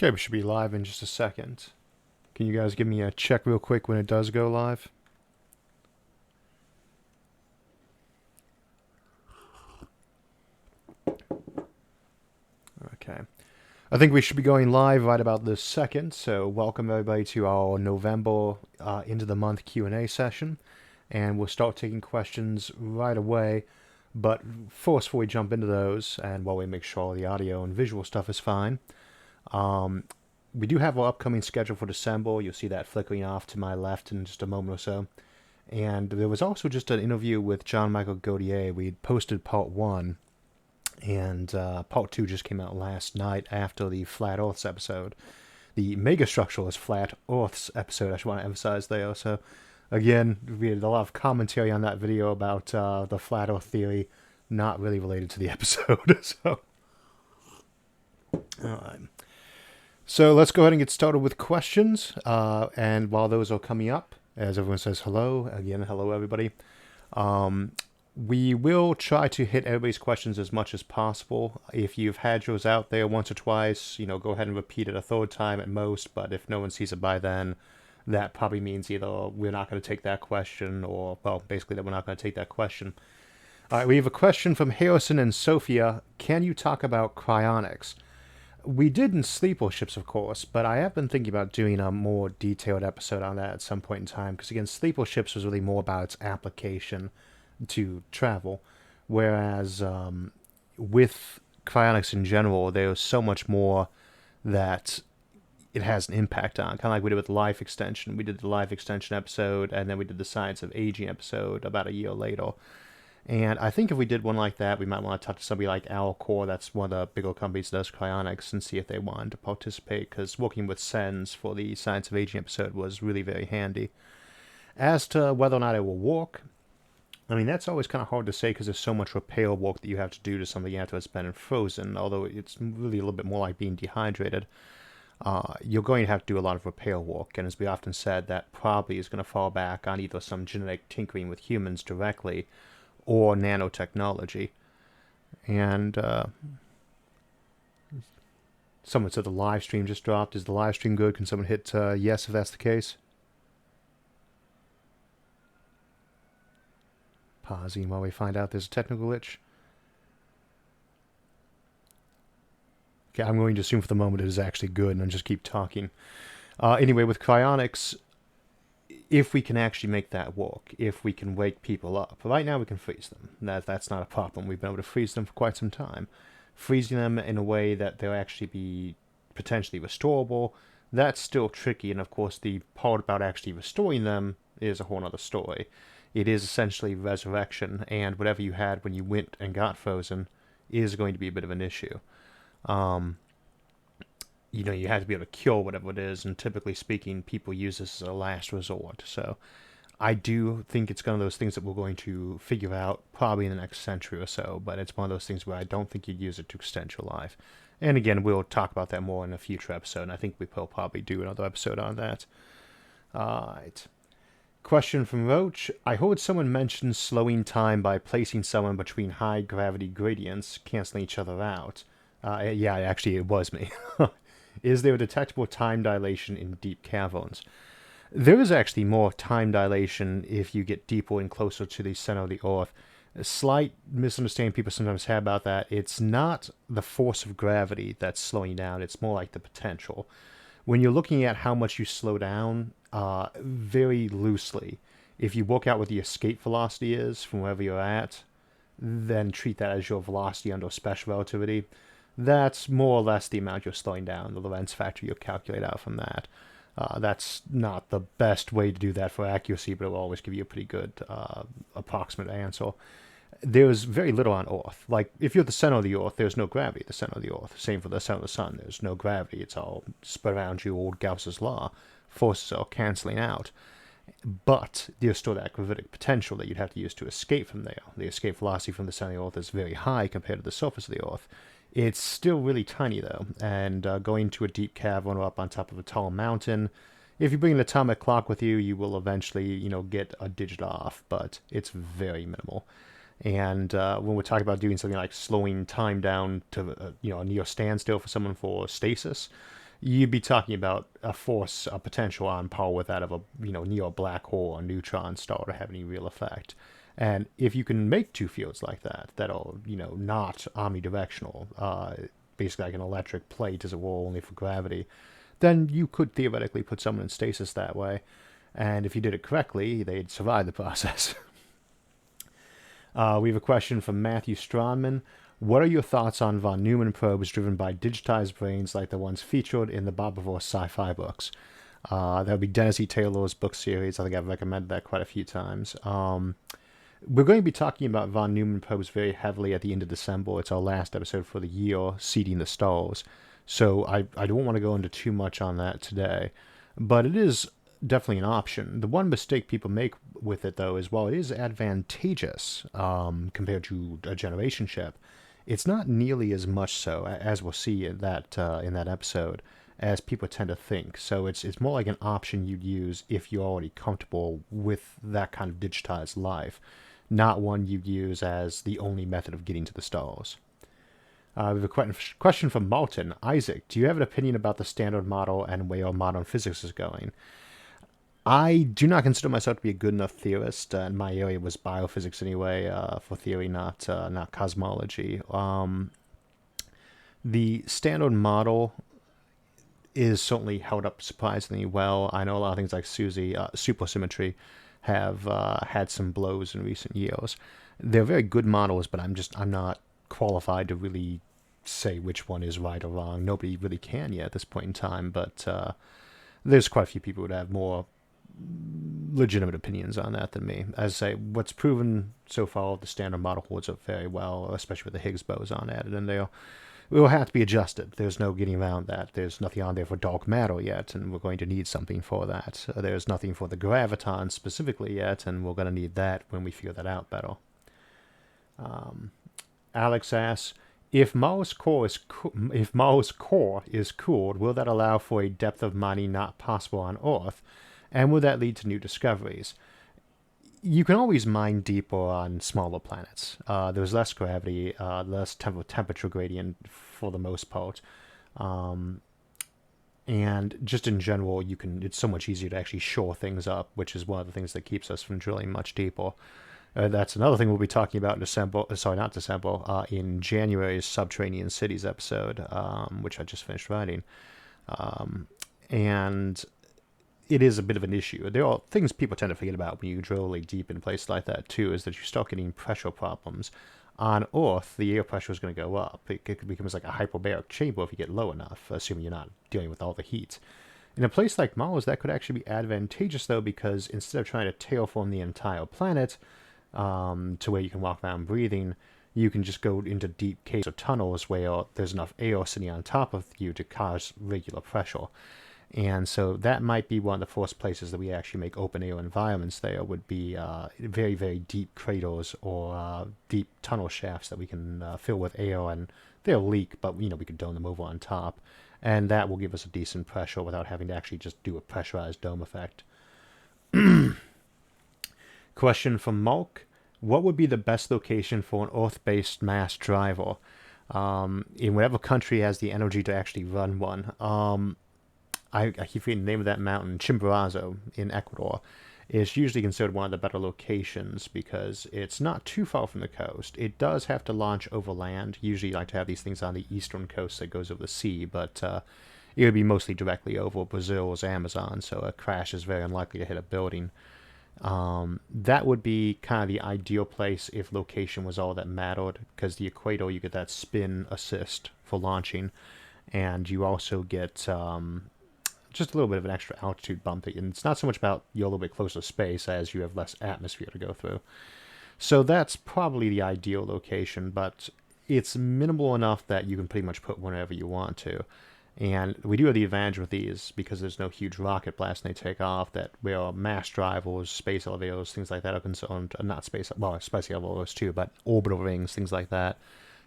Okay, we should be live in just a second. Can you guys give me a check real quick when it does go live? Okay. I think we should be going live right about this second, so welcome everybody to our November into the month Q&A session. And we'll start taking questions right away. But first, before we jump into those, and while we make sure all the audio and visual stuff is fine, we do have our upcoming schedule for December. You'll see that flickering off to my left in just a moment or so. And there was also just an interview with John Michael Godier. We posted part 1, and part 2 just came out last night after the Flat Earths episode. The megastructuralist Flat Earths episode, I should want to emphasize there. So, again, we had a lot of commentary on that video about the Flat Earth theory, not really related to the episode. So, alright. So let's go ahead and get started with questions. And while those are coming up, as everyone says hello, again, hello everybody. We will try to hit everybody's questions as much as possible. If you've had yours out there once or twice, go ahead and repeat it a third time at most. But if no one sees it by then, that probably means either we're not going to take that question or, well, basically that we're not going to take that question. All right, we have a question from Harrison and Sophia. Can you talk about cryonics? We did in Sleeper Ships, of course, but I have been thinking about doing a more detailed episode on that at some point in time, because again, Sleeper Ships was really more about its application to travel, whereas with cryonics in general, there's so much more that it has an impact on, kind of like we did with life extension. We did the life extension episode, and then we did the science of aging episode about a year later. And I think if we did one like that, we might want to talk to somebody like Alcor, that's one of the bigger companies that does cryonics, and see if they wanted to participate, because working with SENS for the Science of Aging episode was really very handy. As to whether or not it will work, I mean, that's always kind of hard to say, because there's so much repair work that you have to do to something after it's been frozen, although it's really a little bit more like being dehydrated. You're going to have to do a lot of repair work, and as we often said, that probably is going to fall back on either some genetic tinkering with humans directly, or nanotechnology. And someone said the live stream just dropped. Is the live stream good? Can someone hit yes if that's the case? Pausing while we find out there's a technical glitch. Okay, I'm going to assume for the moment it is actually good, and I'll just keep talking. Anyway, with cryonics, if we can actually make that work, if we can wake people up. Right now we can freeze them. That's not a problem. We've been able to freeze them for quite some time. Freezing them in a way that they'll actually be potentially restorable, that's still tricky, and of course the part about actually restoring them is a whole other story. It is essentially resurrection, and whatever you had when you went and got frozen is going to be a bit of an issue. You have to be able to cure whatever it is, and typically speaking, people use this as a last resort. So I do think it's one of those things that we're going to figure out probably in the next century or so, but it's one of those things where I don't think you'd use it to extend your life. And again, we'll talk about that more in a future episode, and I think we will probably do another episode on that. Alright. Question from Roach. I heard someone mention slowing time by placing someone between high gravity gradients, canceling each other out. Yeah, actually, it was me. Is there a detectable time dilation in deep caverns? There is actually more time dilation if you get deeper and closer to the center of the Earth. A slight misunderstanding people sometimes have about that. It's not the force of gravity that's slowing down. It's more like the potential. When you're looking at how much you slow down, very loosely, if you work out what the escape velocity is from wherever you're at, then treat that as your velocity under special relativity. That's more or less the amount you're slowing down, the Lorentz factor you'll calculate out from that. That's not the best way to do that for accuracy, but it will always give you a pretty good approximate answer. There's very little on Earth. Like, if you're at the center of the Earth, there's no gravity at the center of the Earth. Same for the center of the Sun. There's no gravity. It's all spread around you, old Gauss's law. Forces are canceling out. But there's still that gravitic potential that you'd have to use to escape from there. The escape velocity from the center of the Earth is very high compared to the surface of the Earth. It's still really tiny, though, and going to a deep cavern or up on top of a tall mountain, if you bring an atomic clock with you, you will eventually, get a digit off, but it's very minimal. And when we're talking about doing something like slowing time down to, a near standstill for someone for stasis, you'd be talking about a force, a potential on par with that of a near a black hole or neutron star to have any real effect. And if you can make two fields like that, that are not omnidirectional, basically like an electric plate as it were, only for gravity, then you could theoretically put someone in stasis that way. And if you did it correctly, they'd survive the process. We have a question from Matthew Stronman. What are your thoughts on von Neumann probes driven by digitized brains like the ones featured in the Bob Bevore sci-fi books? That would be Dennis E. Taylor's book series. I think I've recommended that quite a few times. We're going to be talking about von Neumann probes very heavily at the end of December. It's our last episode for the year, Seeding the Stars. So I don't want to go into too much on that today. But it is definitely an option. The one mistake people make with it, though, is while it is advantageous compared to a generation ship, it's not nearly as much so, as we'll see in that episode, as people tend to think. So it's more like an option you'd use if you're already comfortable with that kind of digitized life, not one you'd use as the only method of getting to the stars. We have a question from Martin. Isaac, do you have an opinion about the standard model and where modern physics is going? I do not consider myself to be a good enough theorist. My area was biophysics anyway, for theory, not cosmology. The standard model is certainly held up surprisingly well. I know a lot of things like supersymmetry have had some blows in recent years. They're very good models, but I'm not qualified to really say which one is right or wrong. Nobody really can yet at this point in time, but there's quite a few people who would have more legitimate opinions on that than me. As I say, what's proven so far, the standard model holds up very well, especially with the Higgs boson added in there. It will have to be adjusted. There's no getting around that. There's nothing on there for dark matter yet, and we're going to need something for that. There's nothing for the graviton specifically yet, and we're going to need that when we figure that out better. Alex asks, if Mars core is cooled, will that allow for a depth of mining not possible on Earth? And will that lead to new discoveries? You can always mine deeper on smaller planets. There's less gravity, less temperature gradient for the most part. And just in general, it's so much easier to actually shore things up, which is one of the things that keeps us from drilling much deeper. That's another thing we'll be talking about in December. Sorry, not December. In January's Subterranean Cities episode, which I just finished writing. And it is a bit of an issue. There are things people tend to forget about when you drill really deep in places like that, too, is that you start getting pressure problems. On Earth, the air pressure is going to go up. It becomes like a hyperbaric chamber if you get low enough, assuming you're not dealing with all the heat. In a place like Mars, that could actually be advantageous, though, because instead of trying to terraform the entire planet to where you can walk around breathing, you can just go into deep caves or tunnels where there's enough air sitting on top of you to cause regular pressure. And so that might be one of the first places that we actually make open air environments there would be very, very deep craters or deep tunnel shafts that we can fill with air, and they'll leak, but we could dome them over on top. And that will give us a decent pressure without having to actually just do a pressurized dome effect. Question from Malk. What would be the best location for an Earth-based mass driver? In whatever country has the energy to actually run one. I keep forgetting the name of that mountain, Chimborazo in Ecuador, is usually considered one of the better locations because it's not too far from the coast. It does have to launch over land. Usually you like to have these things on the eastern coast that goes over the sea, but it would be mostly directly over Brazil's Amazon, so a crash is very unlikely to hit a building. That would be kind of the ideal place if location was all that mattered, because the equator, you get that spin assist for launching, and you also get just a little bit of an extra altitude bump. And it's not so much about you're a little bit closer to space as you have less atmosphere to go through. So that's probably the ideal location, but it's minimal enough that you can pretty much put whenever you want to. And we do have the advantage with these because there's no huge rocket blast when they take off, that where mass drivers, space elevators, things like that are concerned. Not space, well, space elevators too, but orbital rings, things like that.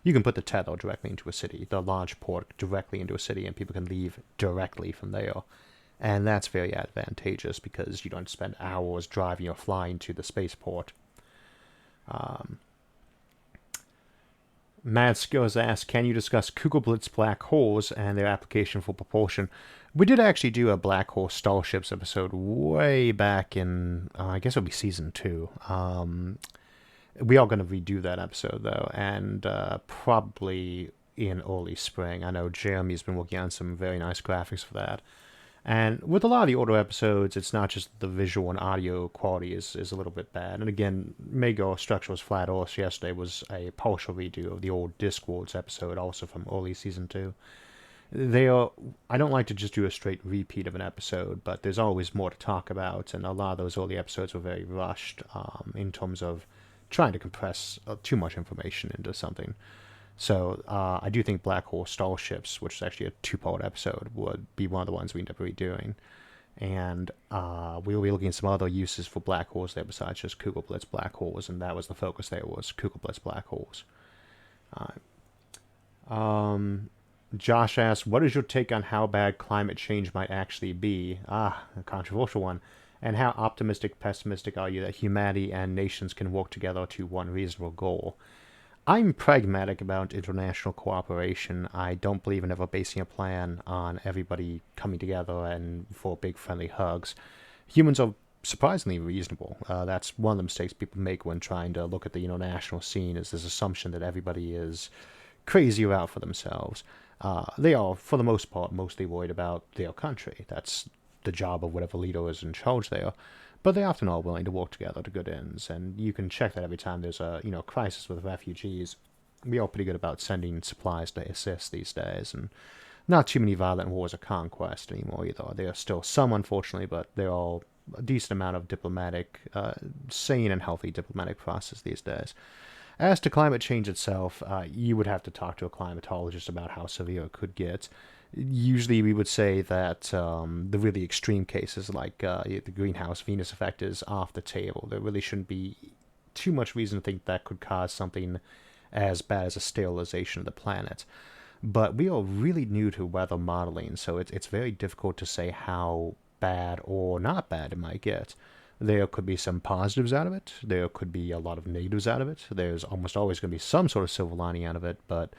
You can put the tether directly into a city, the launch port directly into a city, and people can leave directly from there. And that's very advantageous because you don't spend hours driving or flying to the spaceport. Mad Skills asks, can you discuss Kugelblitz black holes and their application for propulsion? We did actually do a black hole starships episode way back in, I guess it'll be season 2. We are going to redo that episode, though, and probably in early spring. I know Jeremy's been working on some very nice graphics for that. And with a lot of the older episodes, it's not just the visual and audio quality is a little bit bad. And again, Mego Structural's Flat Earth yesterday was a partial redo of the old Discworlds episode, also from early season 2. They are. I don't like to just do a straight repeat of an episode, but there's always more to talk about, and a lot of those early episodes were very rushed in terms of trying to compress too much information into something. So I do think Black Hole Starships, which is actually a 2-part episode, would be one of the ones we end up redoing. And we'll be looking at some other uses for black holes there besides just Kugelblitz black holes, and that was the focus there, was Kugelblitz black holes. Josh asks, what is your take on how bad climate change might actually be? A controversial one. And how optimistic, pessimistic are you that humanity and nations can work together to one reasonable goal? I'm pragmatic about international cooperation. I don't believe in ever basing a plan on everybody coming together and for big friendly hugs. Humans are surprisingly reasonable. That's one of the mistakes people make when trying to look at the international scene, is this assumption that everybody is crazy or out for themselves. They are, for the most part, mostly worried about their country. That's the job of whatever leader is in charge there. But they often are willing to work together to good ends, and you can check that every time there's a crisis with refugees. We are pretty good about sending supplies to assist these days, and not too many violent wars of conquest anymore either. There are still some, unfortunately, but there are a decent amount of diplomatic, sane and healthy diplomatic process these days. As to climate change itself, you would have to talk to a climatologist about how severe it could get. Usually we would say that the really extreme cases like the greenhouse Venus effect is off the table. There really shouldn't be too much reason to think that could cause something as bad as a sterilization of the planet. But we are really new to weather modeling, so it's very difficult to say how bad or not bad it might get. There could be some positives out of it. There could be a lot of negatives out of it. There's almost always going to be some sort of silver lining out of it, but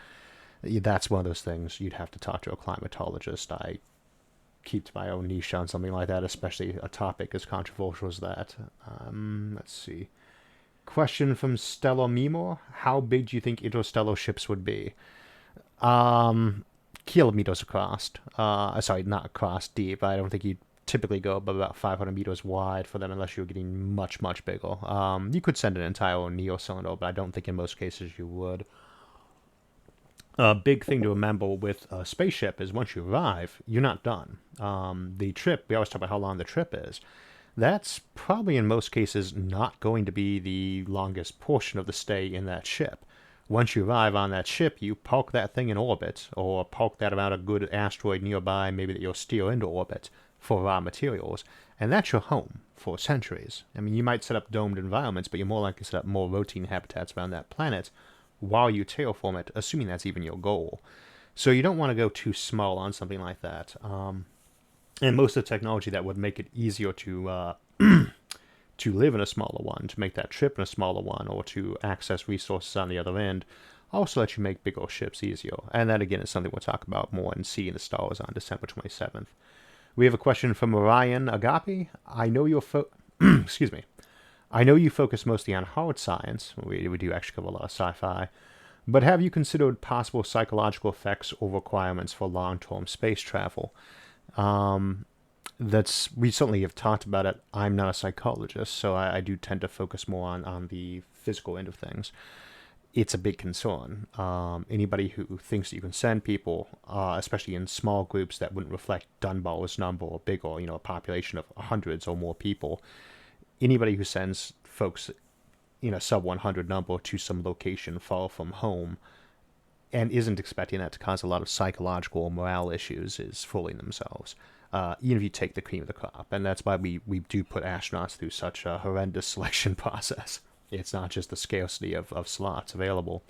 that's one of those things you'd have to talk to a climatologist. I keep to my own niche on something like that, especially a topic as controversial as that. Let's see. Question from Stella Mimor. How big do you think interstellar ships would be? Kilometers across. Sorry, not across, deep. I don't think you'd typically go above about 500 meters wide for them unless you're getting much, much bigger. You could send an entire Neo cylinder, but I don't think in most cases you would. A big thing to remember with a spaceship is once you arrive, you're not done. The trip, we always talk about how long the trip is. That's probably in most cases not going to be the longest portion of the stay in that ship. Once you arrive on that ship, you park that thing in orbit, or park that around a good asteroid nearby, maybe that you'll steer into orbit for raw materials, and that's your home for centuries. I mean, you might set up domed environments, but you're more likely to set up more rotating habitats around that planet while you terraform it, assuming that's even your goal. So you don't want to go too small on something like that. And most of the technology that would make it easier to to live in a smaller one, to make that trip in a smaller one, or to access resources on the other end, also let you make bigger ships easier. And that, again, is something we'll talk about more in Seeing the Stars on December 27th. We have a question from Orion Agape. I know you're excuse me. I know you focus mostly on hard science. We do actually cover a lot of sci-fi. But have you considered possible psychological effects or requirements for long-term space travel? We certainly have talked about it. I'm not a psychologist, so I do tend to focus more on the physical end of things. It's a big concern. Anybody who thinks that you can send people, especially in small groups that wouldn't reflect Dunbar's number or bigger, a population of hundreds or more people, anybody who sends folks in a sub 100 number to some location far from home and isn't expecting that to cause a lot of psychological or morale issues is fooling themselves. Even if you take the cream of the crop. And that's why we do put astronauts through such a horrendous selection process. It's not just the scarcity of slots available.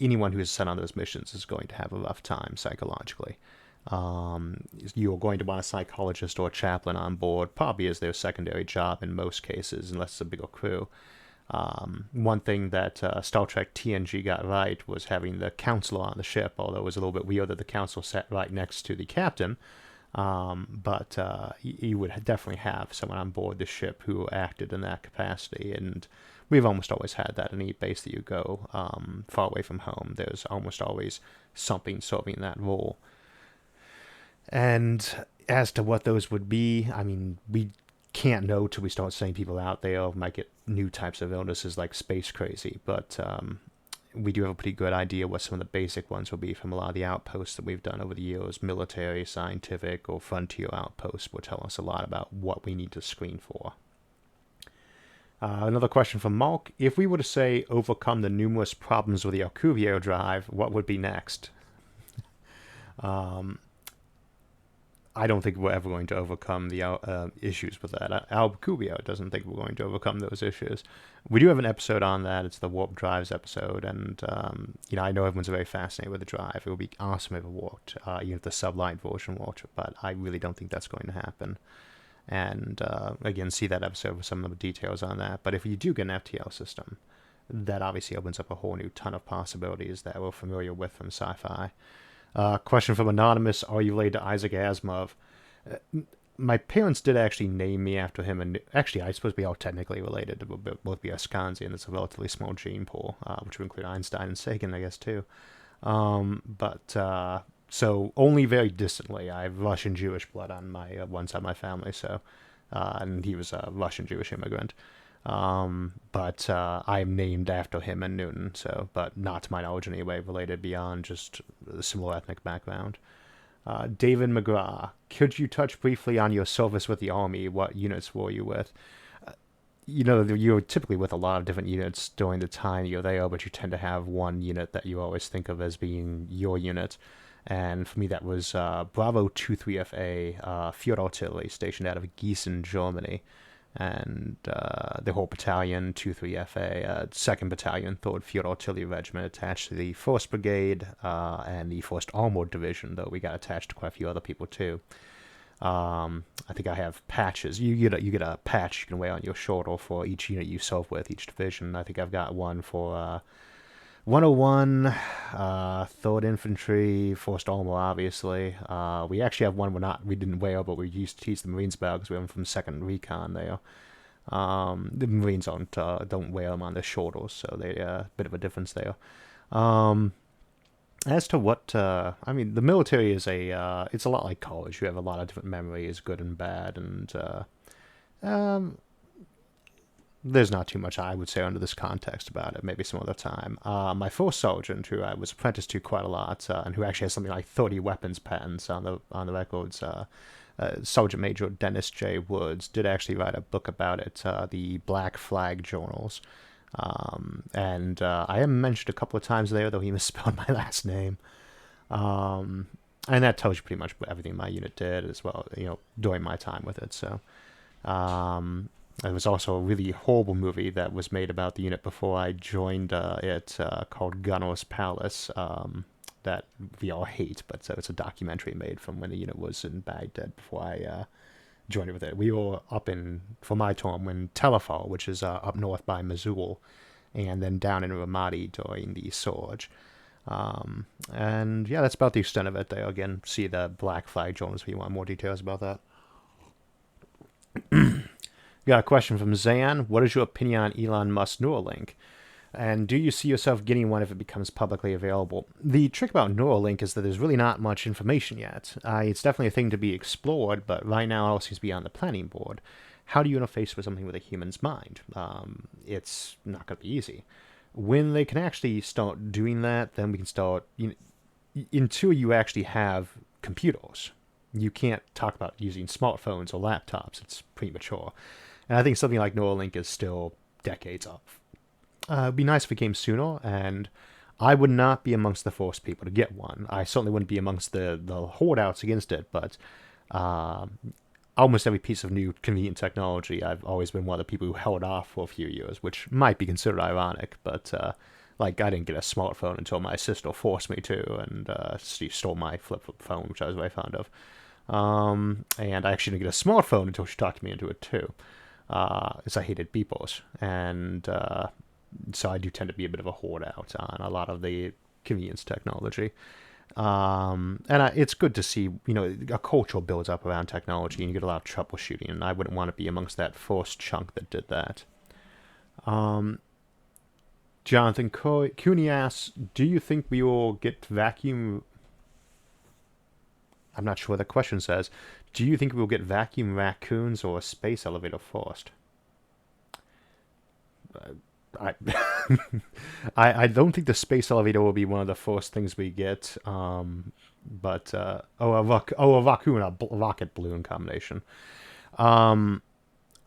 Anyone who is sent on those missions is going to have a rough time psychologically. You're going to want a psychologist or a chaplain on board, probably as their secondary job in most cases, unless it's a bigger crew. One thing that Star Trek TNG got right was having the counselor on the ship, although it was a little bit weird that the counselor sat right next to the captain. But you would definitely have someone on board the ship who acted in that capacity, and we've almost always had that in any base that you go far away from home. There's almost always something serving that role. And as to what those would be, I mean, we can't know till we start sending people out there. We might get new types of illnesses like space crazy, but we do have a pretty good idea what some of the basic ones will be from a lot of the outposts that we've done over the years. Military, scientific, or frontier outposts will tell us a lot about what we need to screen for. Another question from Mark. If we were to say overcome the numerous problems with the Alcubierre drive, what would be next? I don't think we're ever going to overcome the issues with that. Alcubierre doesn't think we're going to overcome those issues. We do have an episode on that. It's the warp drives episode, and I know everyone's very fascinated with the drive. It would be awesome if it worked, even if the sublight version worked, but I really don't think that's going to happen. And again, see that episode with some of the details on that. But if you do get an FTL system, that obviously opens up a whole new ton of possibilities that we're familiar with from sci-fi. Question from Anonymous. Are you related to Isaac Asimov? My parents did actually name me after him, and actually I suppose we are technically related. We'll both be Askansi, it's a relatively small gene pool, which would include Einstein and Sagan, I guess, too. So only very distantly. I have Russian Jewish blood on my one side of my family, so and he was a Russian Jewish immigrant. But I am named after him in Newton, so, but not to my knowledge in any way related beyond just a similar ethnic background. David McGrath, could you touch briefly on your service with the Army? What units were you with? You're typically with a lot of different units during the time you're there, but you tend to have one unit that you always think of as being your unit. And for me, that was Bravo 23FA, Field Artillery, stationed out of Gießen, Germany. And the whole battalion, 23FA, 2nd Battalion, 3rd Field Artillery Regiment, attached to the 1st Brigade and the 1st Armored Division, though we got attached to quite a few other people, too. I think I have patches. You get a patch you can wear on your shoulder for each unit you serve with, each division. I think I've got one for 101, 3rd Infantry, 1st Armor, obviously. We actually have one we didn't wear, but we used to teach the Marines about because we have them from 2nd Recon there. The Marines don't wear them on their shoulders, so they a bit of a difference there. As to what, the military is it's a lot like college. You have a lot of different memories, good and bad, and there's not too much I would say under this context about it. Maybe some other time. My first sergeant, who I was apprenticed to quite a lot, and who actually has something like 30 weapons patents on the records, Sergeant Major Dennis J. Woods, did actually write a book about it, the Black Flag Journals. And I am mentioned a couple of times there, though he misspelled my last name. And that tells you pretty much everything my unit did as well, during my time with it. So, there was also a really horrible movie that was made about the unit before I joined it, called Gunner's Palace, that we all hate, but so it's a documentary made from when the unit was in Baghdad before I joined it with it. We were up for my term, in Telefar, which is up north by Mosul, and then down in Ramadi during the Surge. And yeah, that's about the extent of it there. Again, see the Black Flag Journals if you want more details about that. Got a question from Zan. What is your opinion on Elon Musk's Neuralink? And do you see yourself getting one if it becomes publicly available? The trick about Neuralink is that there's really not much information yet. It's definitely a thing to be explored, but right now it all seems to be on the planning board. How do you interface with something with a human's mind? It's not going to be easy. When they can actually start doing that, then we can start... until you actually have computers, you can't talk about using smartphones or laptops. It's premature. And I think something like Neuralink is still decades off. It'd be nice if it came sooner, and I would not be amongst the first people to get one. I certainly wouldn't be amongst the hoardouts against it, but almost every piece of new convenient technology, I've always been one of the people who held off for a few years, which might be considered ironic, but I didn't get a smartphone until my sister forced me to, and she stole my flip phone, which I was very fond of. And I actually didn't get a smartphone until she talked me into it, too. is I hated beepers, and so I do tend to be a bit of a hoard out on a lot of the convenience technology. It's good to see, a culture builds up around technology, and you get a lot of troubleshooting, and I wouldn't want to be amongst that first chunk that did that. Jonathan Cooney asks, do you think we will get vacuum... I'm not sure what the question says. Do you think we'll get vacuum raccoons or a space elevator first? I I don't think the space elevator will be one of the first things we get. But a raccoon, a rocket balloon combination.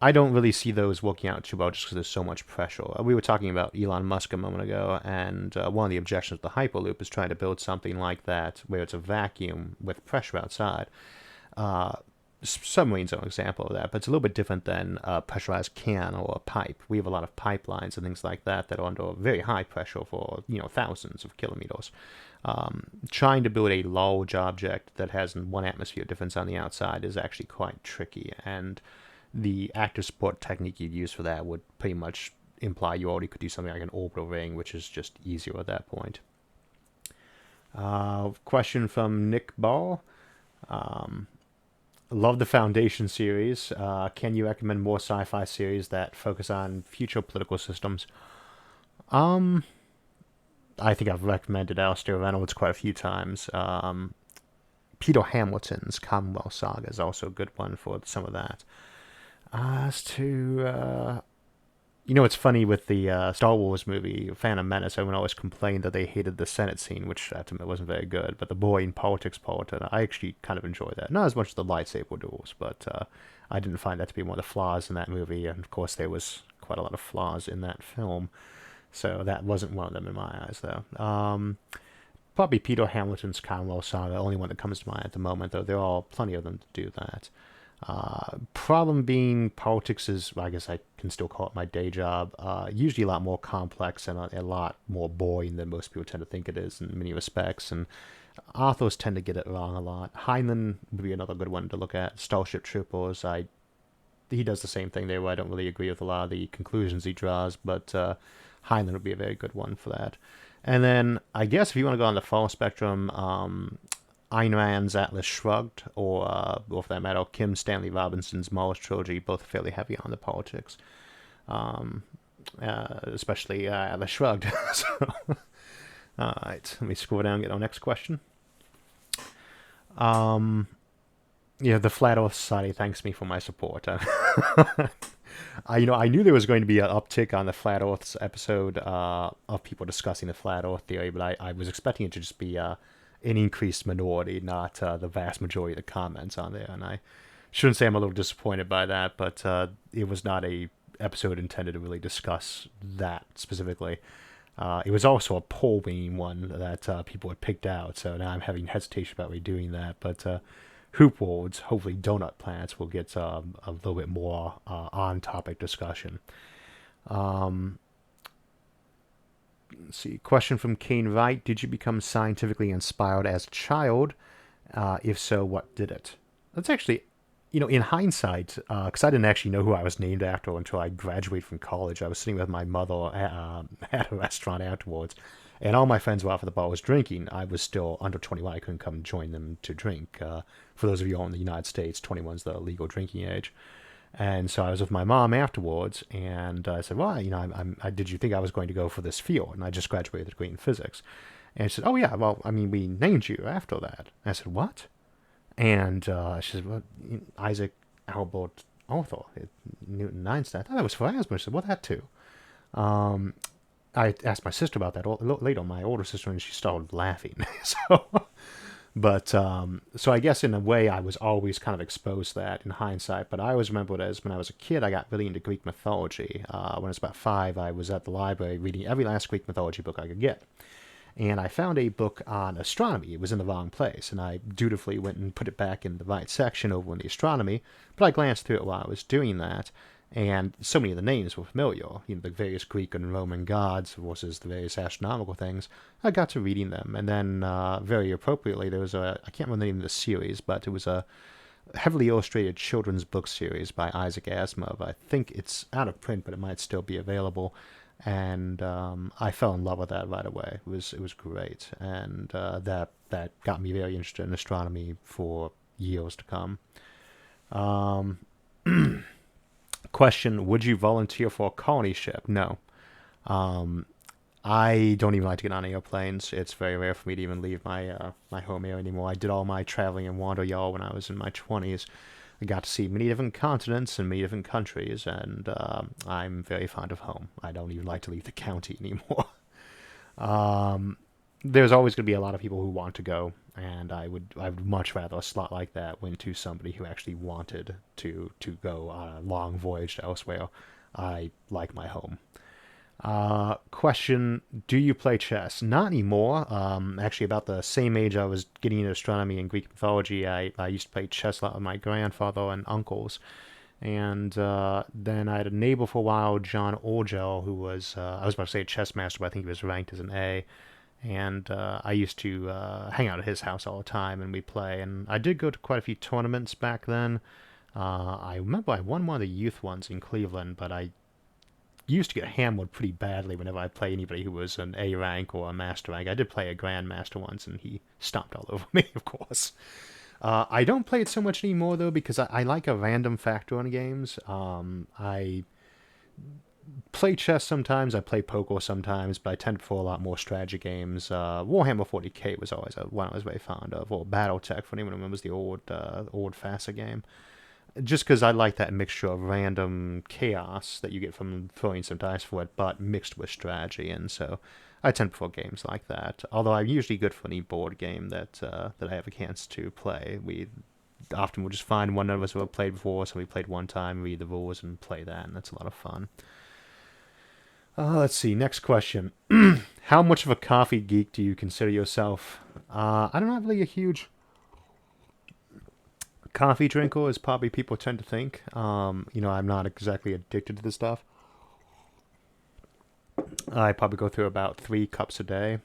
I don't really see those working out too well just because there's so much pressure. We were talking about Elon Musk a moment ago, and one of the objections to the Hyperloop is trying to build something like that where it's a vacuum with pressure outside. Submarines are an example of that, but it's a little bit different than a pressurized can or a pipe. We have a lot of pipelines and things like that that are under very high pressure for thousands of kilometers. Trying to build a large object that has 1 atmosphere difference on the outside is actually quite tricky, and the active support technique you'd use for that would pretty much imply you already could do something like an orbital ring, which is just easier at that point. Question from Nick Ball. Love the Foundation series. Can you recommend more sci-fi series that focus on future political systems? I think I've recommended Alistair Reynolds quite a few times. Peter Hamilton's Commonwealth Saga is also a good one for some of that. As to, it's funny with the Star Wars movie, Phantom Menace, everyone always complained that they hated the Senate scene, which to me wasn't very good, but the boring politics part, I actually kind of enjoyed that. Not as much as the lightsaber duels, but I didn't find that to be one of the flaws in that movie, and of course there was quite a lot of flaws in that film, so that wasn't one of them in my eyes, though. Probably Peter Hamilton's Commonwealth Saga, the only one that comes to mind at the moment, though there are plenty of them to do that. Problem being, politics is, well, I guess I can still call it my day job, usually a lot more complex and a lot more boring than most people tend to think it is in many respects, and authors tend to get it wrong a lot. Heinlein would be another good one to look at. Starship Troopers, he does the same thing there, where I don't really agree with a lot of the conclusions he draws, but Heinlein would be a very good one for that. And then, I guess if you want to go on the far spectrum, Ayn Rand's Atlas Shrugged, or for that matter, Kim Stanley Robinson's Mars Trilogy, both fairly heavy on the politics. Especially Atlas Shrugged. So, all right, let me scroll down and get our next question. The Flat Earth Society thanks me for my support. I knew there was going to be an uptick on the Flat Earth episode of people discussing the Flat Earth theory, but I was expecting it to just be an increased minority, not the vast majority of the comments on there. And I shouldn't say I'm a little disappointed by that, but it was not a episode intended to really discuss that specifically. It was also a polling one that people had picked out, so now I'm having hesitation about redoing that. But Hoop Worlds, hopefully donut planets, will get a little bit more on-topic discussion. Let's see. Question from Kane Wright. Did you become scientifically inspired as a child? If so, what did it? That's actually, in hindsight, because I didn't actually know who I was named after until I graduated from college. I was sitting with my mother at a restaurant afterwards, and all my friends were out for the bar was drinking. I was still under 21. I couldn't come join them to drink. For those of you all in the United States, 21 is the legal drinking age. And so I was with my mom afterwards, and I said, well, did you think I was going to go for this field? And I just graduated with a degree in physics. And she said, oh, yeah, well, we named you after that. And I said, what? And she said, well, Isaac Albert Arthur, Newton Einstein. I thought that was for asthma. She said, well, that too. I asked my sister about that later, my older sister, and she started laughing. So I guess in a way I was always kind of exposed to that in hindsight, but I always remember it as when I was a kid, I got really into Greek mythology. When I was about 5, I was at the library reading every last Greek mythology book I could get. And I found a book on astronomy. It was in the wrong place, and I dutifully went and put it back in the right section over in the astronomy, but I glanced through it while I was doing that, and so many of the names were familiar, the various Greek and Roman gods versus the various astronomical things. I got to reading them, and then very appropriately, there was I can't remember the name of the series, but it was a heavily illustrated children's book series by Isaac Asimov. I think it's out of print, but it might still be available. And I fell in love with that right away. It was great, and that got me very interested in astronomy for years to come. Um, Question: would you volunteer for a colony ship? No. Um, I don't even like to get on airplanes. It's very rare for me to even leave my home area anymore. I did all my traveling in wander y'all when I was in my 20s. I got to see many different continents and many different countries, and I'm very fond of home. I don't even like to leave the county anymore. um, there's always going to be a lot of people who want to go, and I would much rather a slot like that went to somebody who actually wanted to go on a long voyage to elsewhere. I like my home. Question: do you play chess? Not anymore. Actually, about the same age I was getting into astronomy and Greek mythology, I used to play chess a lot with my grandfather and uncles. And then I had a neighbor for a while, John Orgel, who was, I was about to say a chess master, but I think he was ranked as an A. And I used to hang out at his house all the time, and we play. And I did go to quite a few tournaments back then. I remember I won one of the youth ones in Cleveland, but I used to get hammered pretty badly whenever I play anybody who was an A rank or a master rank. I did play a grandmaster once, and he stomped all over me, of course. I don't play it so much anymore though because I like a random factor in games. I play chess sometimes, I play poker sometimes, but I tend to prefer a lot more strategy games. Warhammer 40k was always one I was very fond of, or BattleTech for anyone who remembers the old FASA game. Just because I like that mixture of random chaos that you get from throwing some dice for it, but mixed with strategy, and so I tend to prefer games like that. Although I'm usually good for any board game that I have a chance to play. We often will just find one of us who have played before, so we played one time, read the rules, and play that, and that's a lot of fun. Let's see. Next question: how much of a coffee geek do you consider yourself? I don't have really a huge coffee drinker, as probably people tend to think. I'm not exactly addicted to this stuff. I probably go through about 3 cups a day,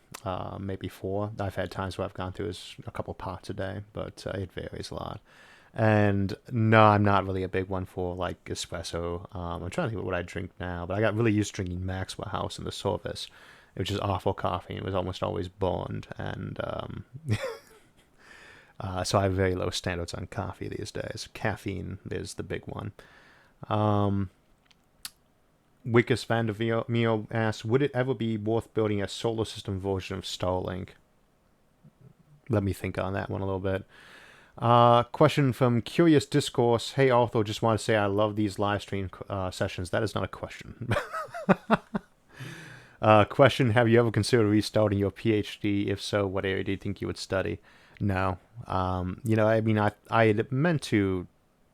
maybe 4. I've had times where I've gone through a couple pots a day, but it varies a lot. And no, I'm not really a big one for like espresso. I'm trying to think of what I drink now, but I got really used to drinking Maxwell House in the service, which is awful coffee. It was almost always burned, and so I have very low standards on coffee these days. Caffeine is the big one. Um, Wickus Van der Mio asks, would it ever be worth building a solar system version of Starlink? Let me think on that one a little bit. Question from Curious Discourse. Hey, Arthur, just want to say I love these live stream sessions. That is not a question. Question, have you ever considered restarting your PhD? If so, what area do you think you would study? No. I mean, I had meant to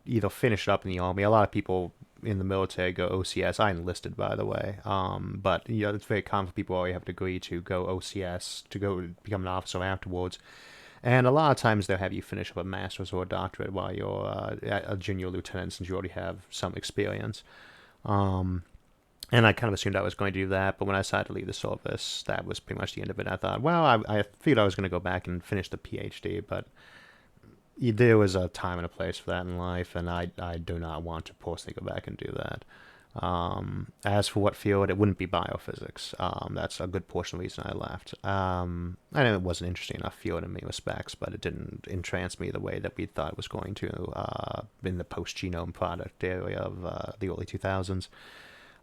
either finish it up in the Army. A lot of people in the military go OCS. I enlisted, by the way. But, it's very common for people who already have a degree to go OCS, to go become an officer afterwards. And a lot of times they'll have you finish up a master's or a doctorate while you're a junior lieutenant, since you already have some experience. And I kind of assumed I was going to do that, but when I decided to leave the service, that was pretty much the end of it. I thought, well, I figured I was going to go back and finish the PhD, but there was a time and a place for that in life, and I do not want to personally go back and do that. As for what field, it wouldn't be biophysics. That's a good portion of the reason I left. I know it wasn't an interesting enough field in many respects, but it didn't entrance me the way that we thought it was going to in the post-genome product area of the early 2000s.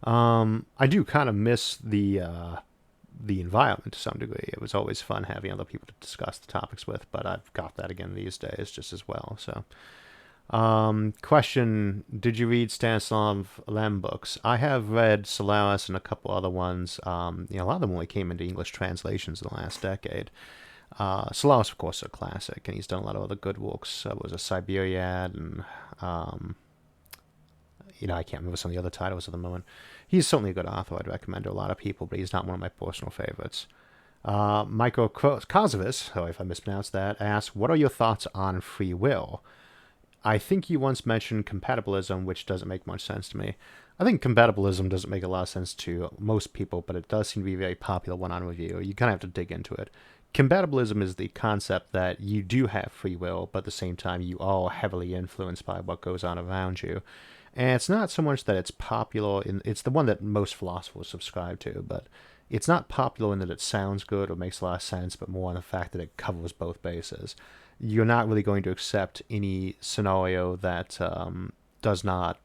I do kind of miss the environment to some degree. It was always fun having other people to discuss the topics with, but I've got that again these days just as well. So, question: did you read Stanislav Lem books? I have read Solaris and a couple other ones. A lot of them only came into English translations in the last decade. Solaris, of course, is a classic, and he's done a lot of other good works. Was a Siberiad, and I can't remember some of the other titles at the moment. He's certainly a good author. I'd recommend to a lot of people, but he's not one of my personal favorites. Michael Kozovis, if I mispronounced that, asks, what are your thoughts on free will? I think you once mentioned compatibilism, which doesn't make much sense to me. I think compatibilism doesn't make a lot of sense to most people, but it does seem to be a very popular one on review. You kind of have to dig into it. Compatibilism is the concept that you do have free will, but at the same time, you are heavily influenced by what goes on around you. And it's not so much that it's popular, it's the one that most philosophers subscribe to, but it's not popular in that it sounds good or makes a lot of sense, but more on the fact that it covers both bases. You're not really going to accept any scenario that does not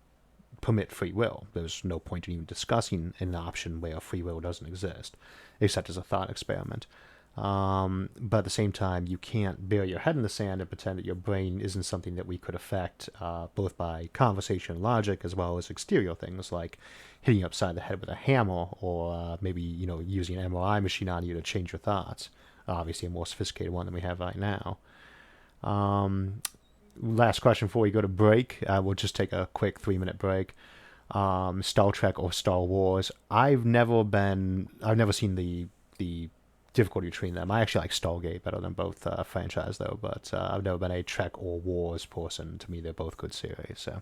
permit free will. There's no point in even discussing an option where free will doesn't exist, except as a thought experiment. But at the same time, you can't bury your head in the sand and pretend that your brain isn't something that we could affect, both by conversation and logic, as well as exterior things like hitting you upside the head with a hammer, or maybe using an MRI machine on you to change your thoughts. Obviously, a more sophisticated one than we have right now. Last question before we go to break. We'll just take a quick 3-minute break. Star Trek or Star Wars. I've never seen the difficulty between them. I actually like Stargate better than both franchise though, but I've never been a Trek or Wars person. To me, they're both good series. So,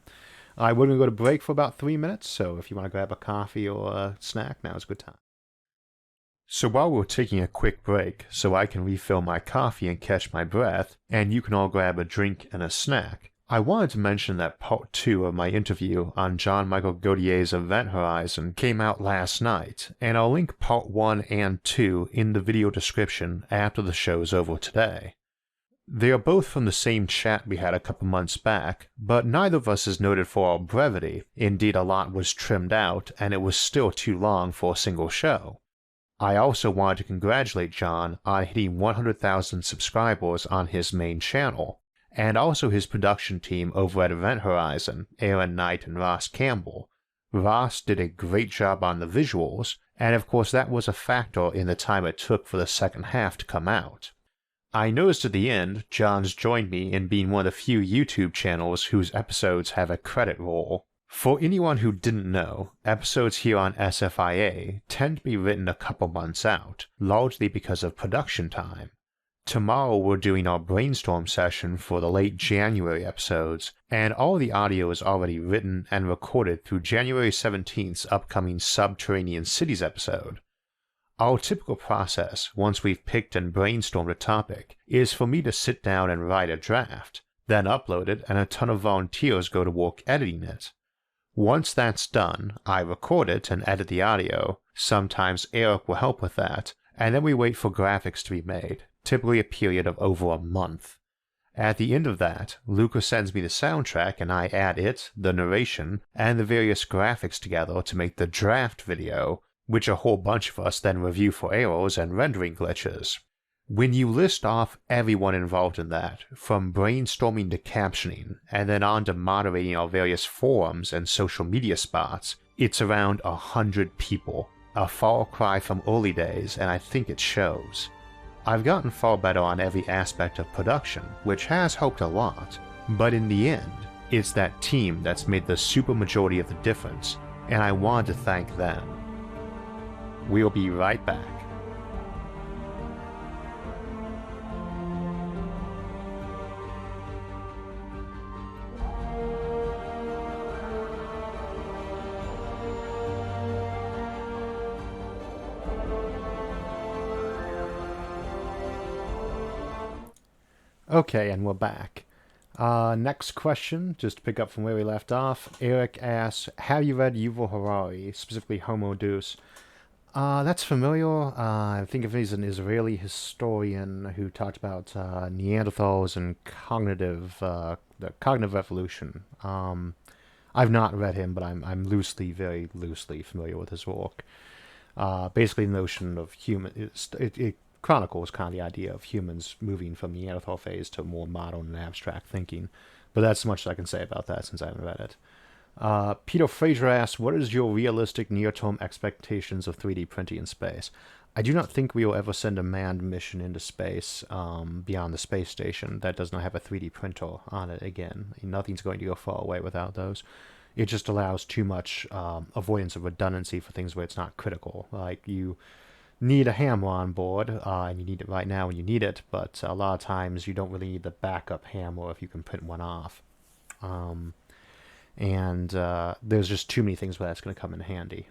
all right, we're gonna go to break for about 3 minutes. So if you want to grab a coffee or a snack, now's a good time. So while we're taking a quick break, so I can refill my coffee and catch my breath, and you can all grab a drink and a snack, I wanted to mention that part 2 of my interview on John Michael Godier's Event Horizon came out last night, and I'll link part 1 and 2 in the video description after the show's over today. They are both from the same chat we had a couple months back, but neither of us is noted for our brevity. Indeed, a lot was trimmed out, and it was still too long for a single show. I also wanted to congratulate John on hitting 100,000 subscribers on his main channel, and also his production team over at Event Horizon, Aaron Knight and Ross Campbell. Ross did a great job on the visuals, and of course that was a factor in the time it took for the second half to come out. I noticed at the end, John's joined me in being one of the few YouTube channels whose episodes have a credit roll. For anyone who didn't know, episodes here on SFIA tend to be written a couple months out, largely because of production time. Tomorrow we're doing our brainstorm session for the late January episodes, and all the audio is already written and recorded through January 17th's upcoming Subterranean Cities episode. Our typical process, once we've picked and brainstormed a topic, is for me to sit down and write a draft, then upload it and a ton of volunteers go to work editing it. Once that's done, I record it and edit the audio. Sometimes Eric will help with that, and then we wait for graphics to be made, typically a period of over a month. At the end of that, Luca sends me the soundtrack and I add it, the narration, and the various graphics together to make the draft video, which a whole bunch of us then review for errors and rendering glitches. When you list off everyone involved in that, from brainstorming to captioning, and then on to moderating our various forums and social media spots, it's around 100 people, a far cry from early days, and I think it shows. I've gotten far better on every aspect of production, which has helped a lot, but in the end, it's that team that's made the super majority of the difference, and I want to thank them. We'll be right back. Okay, and we're back. Next question, just to pick up from where we left off. Eric asks, have you read Yuval Harari, specifically Homo Deus? That's familiar. I think of him as an Israeli historian who talked about Neanderthals and the cognitive evolution. I've not read him, but I'm very loosely familiar with his work. Basically, the notion of it chronicles kind of the idea of humans moving from Neanderthal phase to more modern and abstract thinking. But that's as much as I can say about that since I haven't read it. Peter Fraser asks, what is your realistic near-term expectations of 3D printing in space? I do not think we will ever send a manned mission into space beyond the space station that does not have a 3D printer on it again. Nothing's going to go far away without those. It just allows too much avoidance of redundancy for things where it's not critical. Like you need a hammer on board, and you need it right now when you need it, but a lot of times you don't really need the backup hammer if you can print one off. And there's just too many things where that's going to come in handy.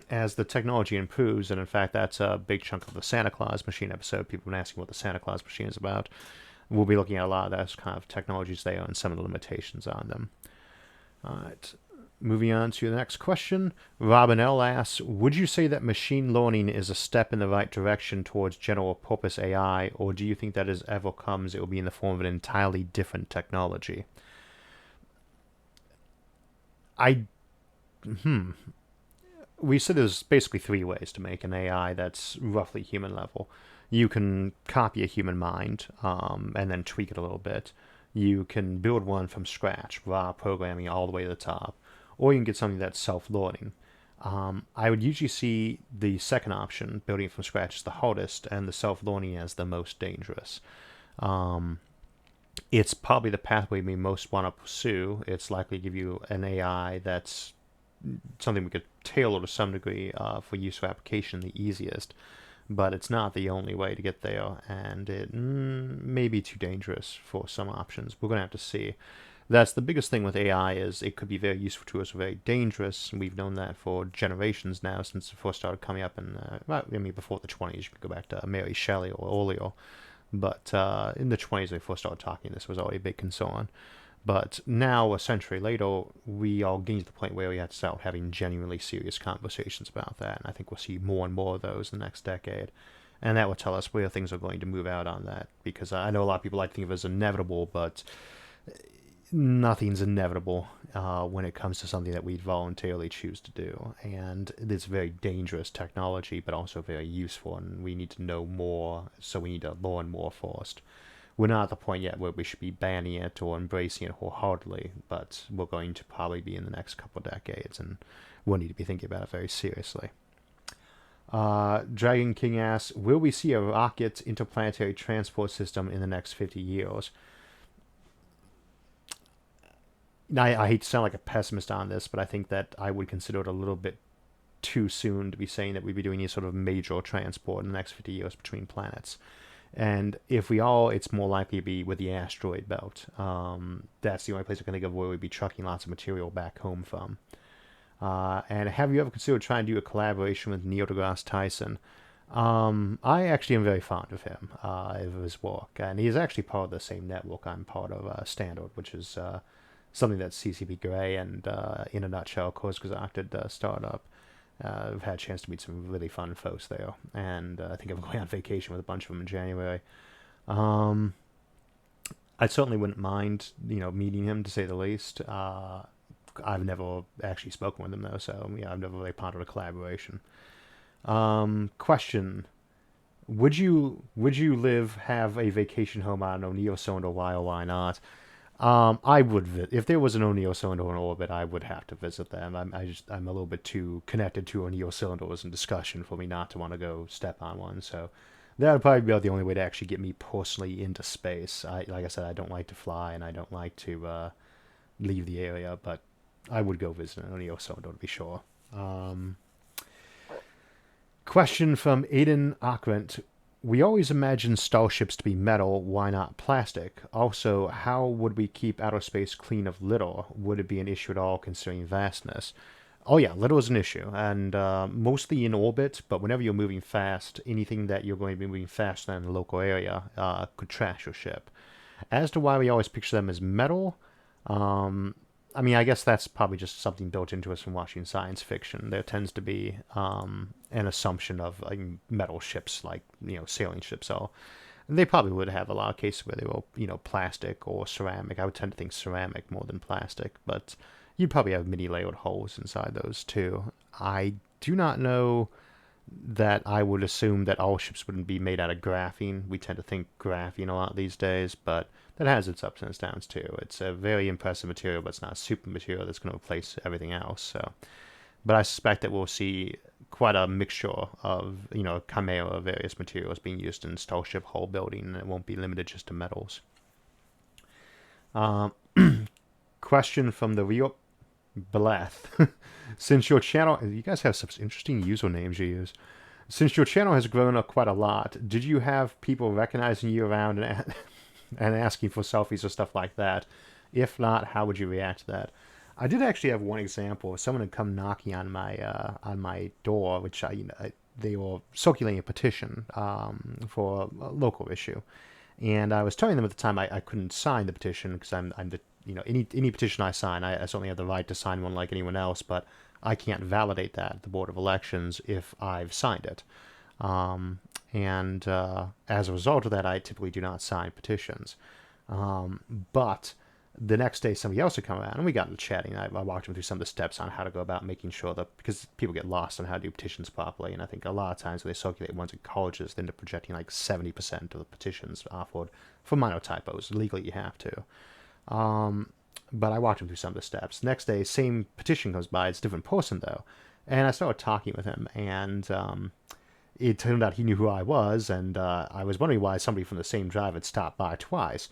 as the technology improves, and in fact, that's a big chunk of the Santa Claus machine episode. People have been asking what the Santa Claus machine is about. We'll be looking at a lot of those kind of technologies there and some of the limitations on them. All right. Moving on to the next question. Robin L. asks, would you say that machine learning is a step in the right direction towards general purpose AI, or do you think that as ever comes, it will be in the form of an entirely different technology? I, we said there's basically three ways to make an AI that's roughly human level. You can copy a human mind and then tweak it a little bit. You can build one from scratch, raw programming all the way to the top, or you can get something that's self-learning. I would usually see the second option, building it from scratch, as the hardest, and the self-learning as the most dangerous. It's probably the pathway we most want to pursue. It's likely to give you an AI that's something we could tailor to some degree for use for application the easiest, but it's not the only way to get there, and it may be too dangerous for some options. We're going to have to see. That's the biggest thing with AI, is it could be very useful to us or very dangerous, and we've known that for generations now since it first started coming up in, before the 20s. You could go back to Mary Shelley or earlier, but in the 20s they first started talking. This was already a big concern. But now, a century later, we are getting to the point where we have to start having genuinely serious conversations about that. And I think we'll see more and more of those in the next decade. And that will tell us where things are going to move out on that. Because I know a lot of people like to think of it as inevitable, but nothing's inevitable when it comes to something that we voluntarily choose to do. And it's very dangerous technology, but also very useful. And we need to know more, so we need to learn more first. We're not at the point yet where we should be banning it or embracing it wholeheartedly, but we're going to probably be in the next couple of decades, and we'll need to be thinking about it very seriously. Dragon King asks, will we see a rocket interplanetary transport system in the next 50 years? I hate to sound like a pessimist on this, but I think that I would consider it a little bit too soon to be saying that we'd be doing any sort of major transport in the next 50 years between planets. And if we are, it's more likely to be with the asteroid belt. That's the only place I can think of where we'd be trucking lots of material back home from. And have you ever considered trying to do a collaboration with Neil deGrasse Tyson? I actually am very fond of him, of his work. And he's actually part of the same network I'm part of, Standard, which is something that CCP Grey and, in a nutshell, Kurzgesagt did start up. I've had a chance to meet some really fun folks there, and I think I'm going on vacation with a bunch of them in January. I certainly wouldn't mind, meeting him, to say the least. I've never actually spoken with him though, so I've never really pondered a collaboration. Question: Would you have a vacation home on O'Neill cylinder? Why or why not? I would if there was an O'Neill cylinder in orbit, I would have to visit them. I'm a little bit too connected to O'Neill cylinders in discussion for me not to want to go step on one. So that would probably be the only way to actually get me personally into space. Like I said, I don't like to fly and I don't like to leave the area, but I would go visit an O'Neill cylinder to be sure. Question from Aiden Akrent. We always imagine starships to be metal. Why not plastic? Also, how would we keep outer space clean of litter? Would it be an issue at all considering vastness? Oh yeah, litter is an issue, and mostly in orbit, but whenever you're moving fast, anything that you're going to be moving faster than the local area could trash your ship. As to why we always picture them as metal, I guess that's probably just something built into us from watching science fiction. There tends to be an assumption of metal ships, like sailing ships are. They probably would have a lot of cases where they were plastic or ceramic. I would tend to think ceramic more than plastic, but you'd probably have mini layered holes inside those too. I do not know that I would assume that all ships wouldn't be made out of graphene. We tend to think graphene a lot these days, but that has its ups and its downs too. It's a very impressive material, but it's not a super material that's going to replace everything else. So, but I suspect that we'll see quite a mixture of a chimera of various materials being used in starship hull building, and it won't be limited just to metals. Question from the real Blath. Since your channel, you guys have such interesting usernames you use. Since your channel has grown up quite a lot, did you have people recognizing you around and asking for selfies or stuff like that? If not, how would you react to that? I did actually have one example. Someone had come knocking on my door, which they were circulating a petition for a local issue, and I was telling them at the time I couldn't sign the petition because I'm the any petition I sign, I certainly have the right to sign one like anyone else, but I can't validate that at the Board of Elections if I've signed it. And as a result of that, I typically do not sign petitions. But the next day, somebody else had come around, and we got into chatting. I walked them through some of the steps on how to go about making sure that, because people get lost on how to do petitions properly, and I think a lot of times when they circulate ones in colleges, they end up projecting like 70% of the petitions offered for minor typos. Legally, you have to. But I walked him through some of the steps. Next day, same petition comes by. It's a different person, though. And I started talking with him, and it turned out he knew who I was, and I was wondering why somebody from the same drive had stopped by twice.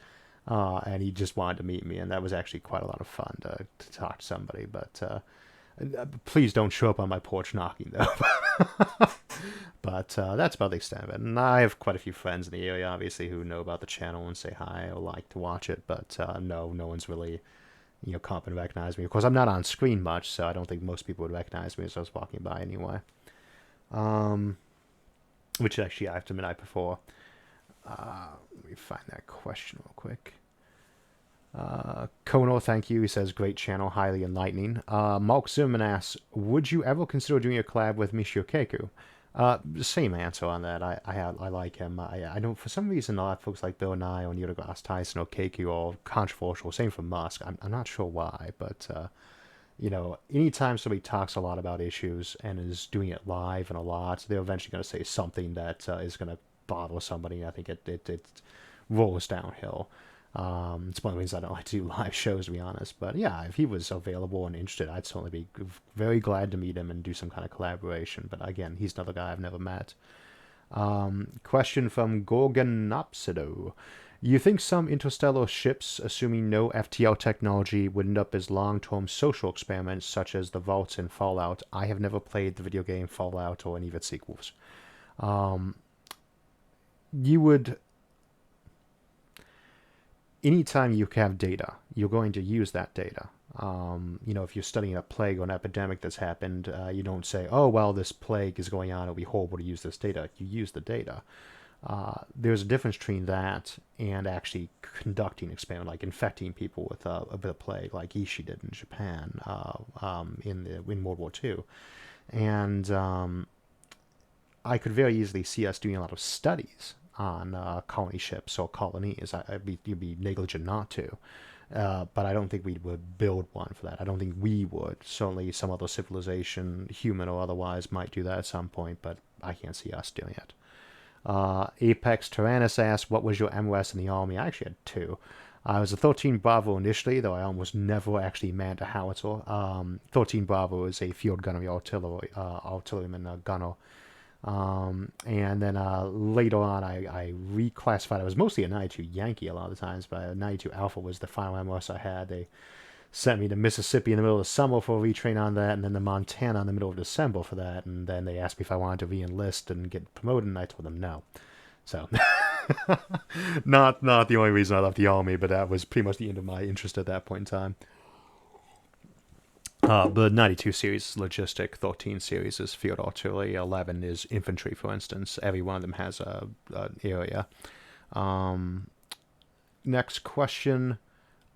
And he just wanted to meet me, and that was actually quite a lot of fun to talk to somebody. But please don't show up on my porch knocking, though. But that's about the extent of it. And I have quite a few friends in the area, obviously, who know about the channel and say hi or like to watch it. But no one's really, come up and recognize me. Of course, I'm not on screen much, so I don't think most people would recognize me as I was walking by anyway. Which actually, I have to admit, I prefer. Let me find that question real quick. Kono, thank you. He says, great channel, highly enlightening. Mark Zimmerman asks, would you ever consider doing a collab with Michio Keiko? Same answer on that. I like him. I know for some reason a lot of folks like Bill Nye or Neil deGrasse Tyson or Keiko are controversial. Same for Musk. I'm not sure why, but anytime somebody talks a lot about issues and is doing it live and a lot, they're eventually going to say something that is going to bother somebody. I think it rolls downhill. It's one of the reasons I don't like to do live shows, to be honest. But yeah, if he was available and interested, I'd certainly be very glad to meet him and do some kind of collaboration. But again, he's another guy I've never met. Question from Gorgonopsido. You think some interstellar ships, assuming no FTL technology, would end up as long-term social experiments such as the vaults in Fallout? I have never played the video game Fallout or any of its sequels. You would... Anytime you have data, you're going to use that data. If you're studying a plague or an epidemic that's happened, you don't say, oh, well, this plague is going on, it'll be horrible to use this data. You use the data. There's a difference between that and actually conducting experiment, like infecting people with a bit of plague, like Ishii did in Japan in World War II. And I could very easily see us doing a lot of studies on colony ships or colonies. You'd be negligent not to. But I don't think we would build one for that. I don't think we would. Certainly some other civilization, human or otherwise, might do that at some point, but I can't see us doing it. Apex Tyrannus asks, what was your MOS in the Army? I actually had two. I was a 13 Bravo initially, though I almost never actually manned a howitzer. 13 Bravo is a field gunnery artilleryman gunner. And then later on, I reclassified. I was mostly a 92 Yankee a lot of the times, but 92 Alpha was the final MOS I had. They sent me to Mississippi in the middle of summer for a retrain on that, and then to Montana in the middle of December for that. And then they asked me if I wanted to re-enlist and get promoted, and I told them no. So, not the only reason I left the Army, but that was pretty much the end of my interest at that point in time. The 92 series is logistic, 13 series is field artillery, 11 is infantry, for instance. Every one of them has an area. Next question.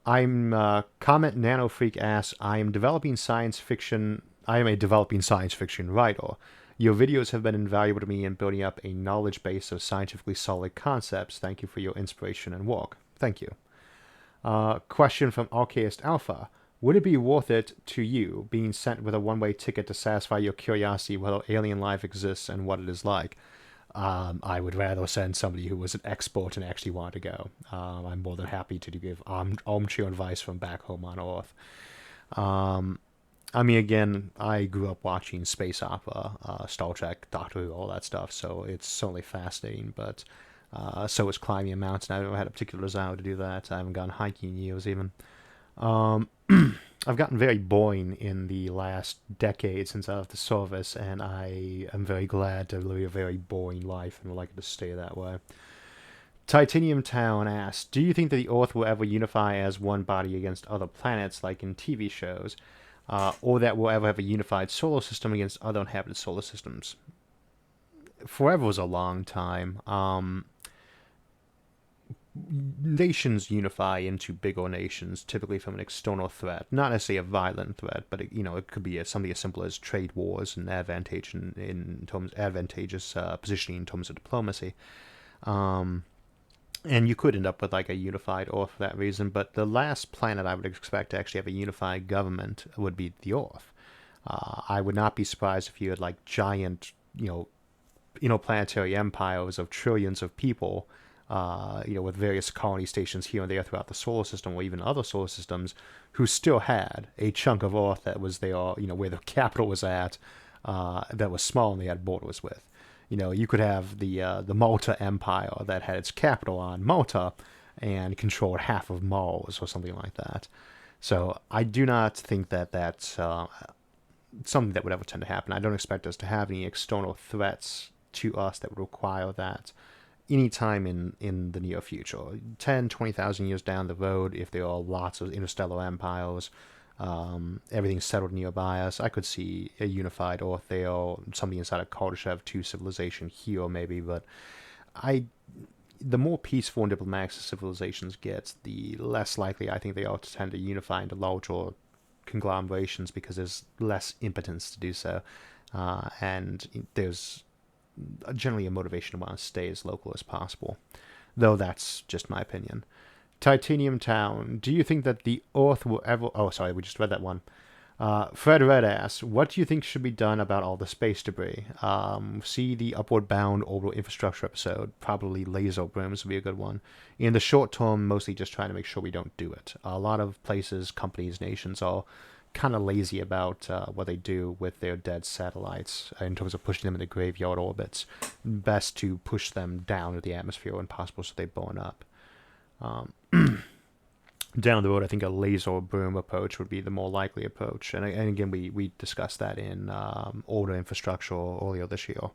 Comment Nano Freak asks, I am a developing science fiction writer. Your videos have been invaluable to me in building up a knowledge base of scientifically solid concepts. Thank you for your inspiration and work. Thank you. Question from Archaist Alpha. Would it be worth it to you being sent with a one-way ticket to satisfy your curiosity whether alien life exists and what it is like? I would rather send somebody who was an expert and actually wanted to go. I'm more than happy to give armchair advice from back home on Earth. Again, I grew up watching space opera, Star Trek, Doctor Who, all that stuff, so it's certainly fascinating, but so is climbing a mountain. I've never had a particular desire to do that. I haven't gone hiking in years even. I've gotten very boring in the last decade since I left the service, and I am very glad to live a very boring life and would like it to stay that way. Titanium Town asks, do you think that the Earth will ever unify as one body against other planets, like in TV shows, or that we'll ever have a unified solar system against other inhabited solar systems? Forever was a long time. Nations unify into bigger nations, typically from an external threat, not necessarily a violent threat, but it could be something as simple as trade wars and advantageous positioning in terms of diplomacy. Um, and you could end up with like a unified Earth for that reason. But the last planet I would expect to actually have a unified government would be the Earth. I would not be surprised if you had like giant, interplanetary empires of trillions of people, with various colony stations here and there throughout the solar system or even other solar systems, who still had a chunk of Earth that was there, where the capital was at, that was small and they had borders with. You could have the Malta Empire that had its capital on Malta and controlled half of Mars or something like that. So I do not think that that's something that would ever tend to happen. I don't expect us to have any external threats to us that would require that anytime in the near future. 10, 20,000 years down the road, if there are lots of interstellar empires, everything's settled nearby us, I could see a unified Earth there, or something inside of Kardashev 2 civilization here maybe, but the more peaceful and diplomatic civilizations get, the less likely I think they are to tend to unify into larger conglomerations because there's less impotence to do so, and there's generally a motivation to want to stay as local as possible, though that's just my opinion. Titanium Town, do you think that the Earth will ever... Oh, sorry, we just read that one. Fred Red asks, what do you think should be done about all the space debris? See the Upward Bound Orbital Infrastructure episode. Probably laser brooms would be a good one. In the short term, mostly just trying to make sure we don't do it. A lot of places, companies, nations are kind of lazy about what they do with their dead satellites in terms of pushing them into graveyard orbits. Best to push them down into the atmosphere when possible so they burn up. Down the road, I think a laser boom approach would be the more likely approach. And again, we discussed that in order infrastructure earlier this year.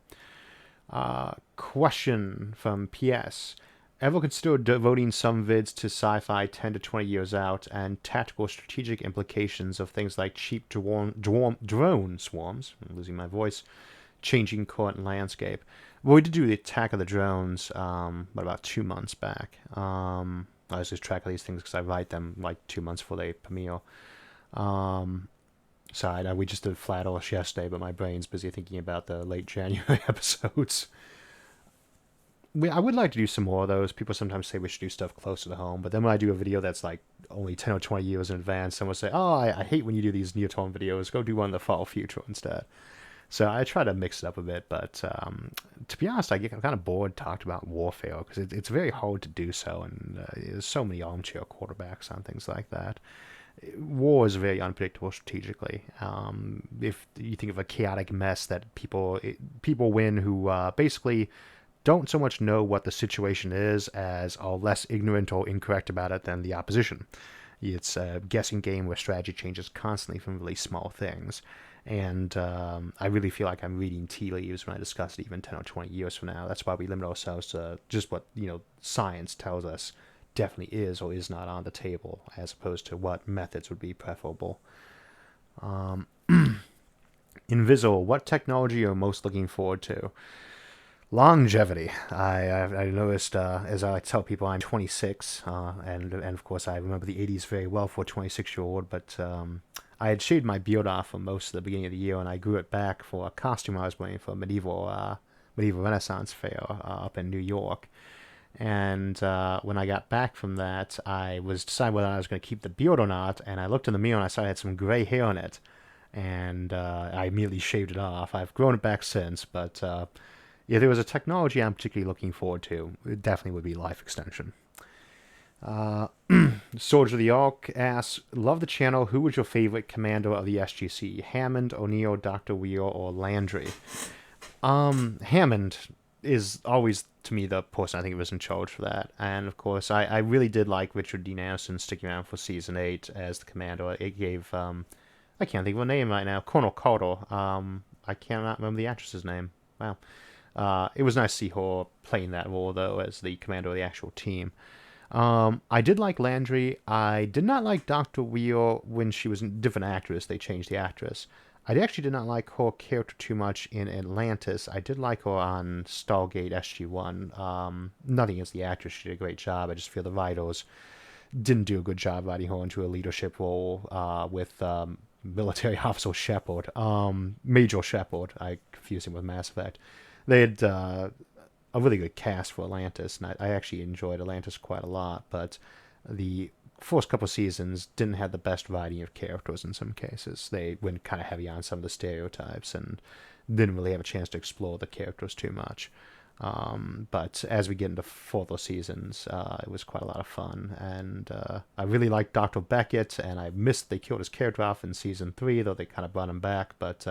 Question from PS. Ever consider devoting some vids to sci-fi 10 to 20 years out and tactical strategic implications of things like cheap drone swarms, I'm losing my voice, changing current landscape? Well, we did do the Attack of the Drones, about 2 months back. I was just track of these things because I write them like 2 months before they premiere. Sorry, we just did Flat Earth yesterday, but my brain's busy thinking about the late January episodes. I would like to do some more of those. People sometimes say we should do stuff closer to home, but then when I do a video that's like only 10 or 20 years in advance, someone will say, oh, I hate when you do these near-term videos. Go do one in the fall future instead. So I try to mix it up a bit, but to be honest, I'm kind of bored talking about warfare because it's very hard to do so, and there's so many armchair quarterbacks on things like that. War is very unpredictable strategically. If you think of a chaotic mess that people win who basically don't so much know what the situation is as are less ignorant or incorrect about it than the opposition. It's a guessing game where strategy changes constantly from really small things. And I really feel like I'm reading tea leaves when I discuss it even 10 or 20 years from now. That's why we limit ourselves to just what science tells us definitely is or is not on the table, as opposed to what methods would be preferable. Invisible, what technology are you most looking forward to? Longevity. I noticed, as I tell people, I'm 26, and of course I remember the 80s very well for a 26-year-old, but I had shaved my beard off for most of the beginning of the year, and I grew it back for a costume I was wearing for a medieval Renaissance fair up in New York. And when I got back from that, I was deciding whether I was going to keep the beard or not, and I looked in the mirror and I saw I had some gray hair on it, and I immediately shaved it off. I've grown it back since, but if there was a technology I'm particularly looking forward to, it definitely would be life extension. Soldier of the Ark asks, love the channel. Who was your favorite commander of the SGC? Hammond, O'Neill, Dr. Weir, or Landry? Hammond is always, to me, the person I think was in charge for that. And, of course, I really did like Richard Dean Anderson sticking around for Season 8 as the commander. It gave, I can't think of a name right now, Colonel Carter. I cannot remember the actress's name. Wow. It was nice to see her playing that role, though, as the commander of the actual team. I did like Landry. I did not like Dr. Wheel when she was a different actress. They changed the actress. I actually did not like her character too much in Atlantis. I did like her on Stargate SG-1. Nothing against the actress. She did a great job. I just feel the writers didn't do a good job writing her into a leadership role with military officer Shepard. Major Shepard. I confused him with Mass Effect. They had a really good cast for Atlantis, and I actually enjoyed Atlantis quite a lot, but the first couple seasons didn't have the best writing of characters in some cases. They went kind of heavy on some of the stereotypes and didn't really have a chance to explore the characters too much. But as we get into further seasons, it was quite a lot of fun, and I really liked Dr. Beckett, and I missed they killed his character off in season 3, though they kind of brought him back, but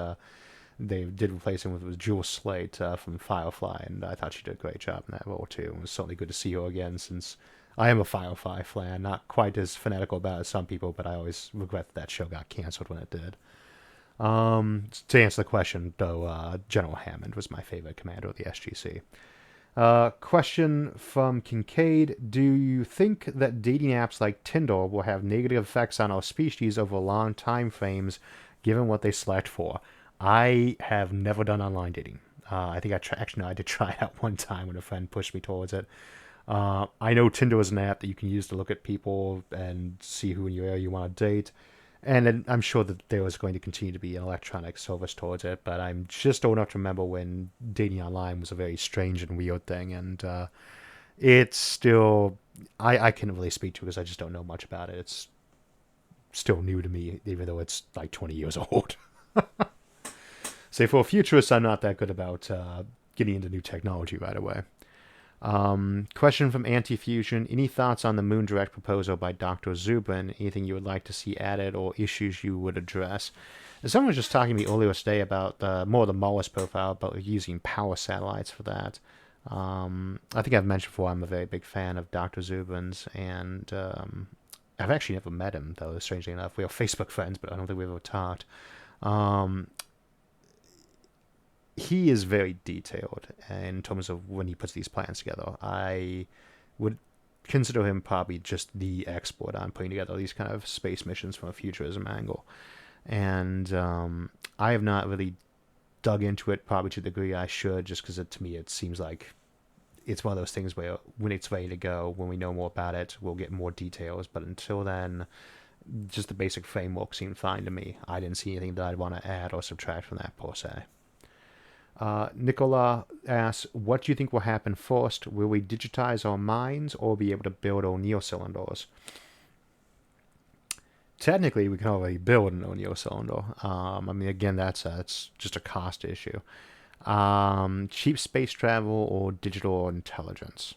they did replace him with Jewel Slate from Firefly, and I thought she did a great job in that role too. It was certainly good to see her again, since I am a Firefly fan, not quite as fanatical about it as some people, but I always regret that show got canceled when it did. To answer the question, though, General Hammond was my favorite commander of the SGC. Question from Kincaid. Do you think that dating apps like Tinder will have negative effects on our species over long time frames, given what they select for? I have never done online dating. I think actually, no, I did try it out one time when a friend pushed me towards it. I know Tinder is an app that you can use to look at people and see who in your area you want to date. And then I'm sure that there is going to continue to be an electronic service towards it, but I'm just old enough to remember when dating online was a very strange and weird thing, and it's still, I can't really speak to it because I just don't know much about it. It's still new to me, even though it's like 20 years old. Say, for a futurist, I'm not that good about getting into new technology right away. Question from Antifusion. Any thoughts on the Moon Direct proposal by Dr. Zubin? Anything you would like to see added or issues you would address? And someone was just talking to me earlier today about more of the Mullis profile, about using power satellites for that. I think I've mentioned before I'm a very big fan of Dr. Zubin's, and I've actually never met him, though, strangely enough. We are Facebook friends, but I don't think we've ever talked. He is very detailed in terms of when he puts these plans together. I would consider him probably just the expert on putting together these kind of space missions from a futurism angle. And I have not really dug into it probably to the degree I should, just because to me it seems like it's one of those things where when it's ready to go, when we know more about it, we'll get more details. But until then, just the basic framework seemed fine to me. I didn't see anything that I'd want to add or subtract from that per se. Nicola asks, what do you think will happen first? Will we digitize our minds or be able to build O'Neill cylinders? Technically, we can already build an O'Neill cylinder. I mean, again, that's just a cost issue. Cheap space travel or digital intelligence?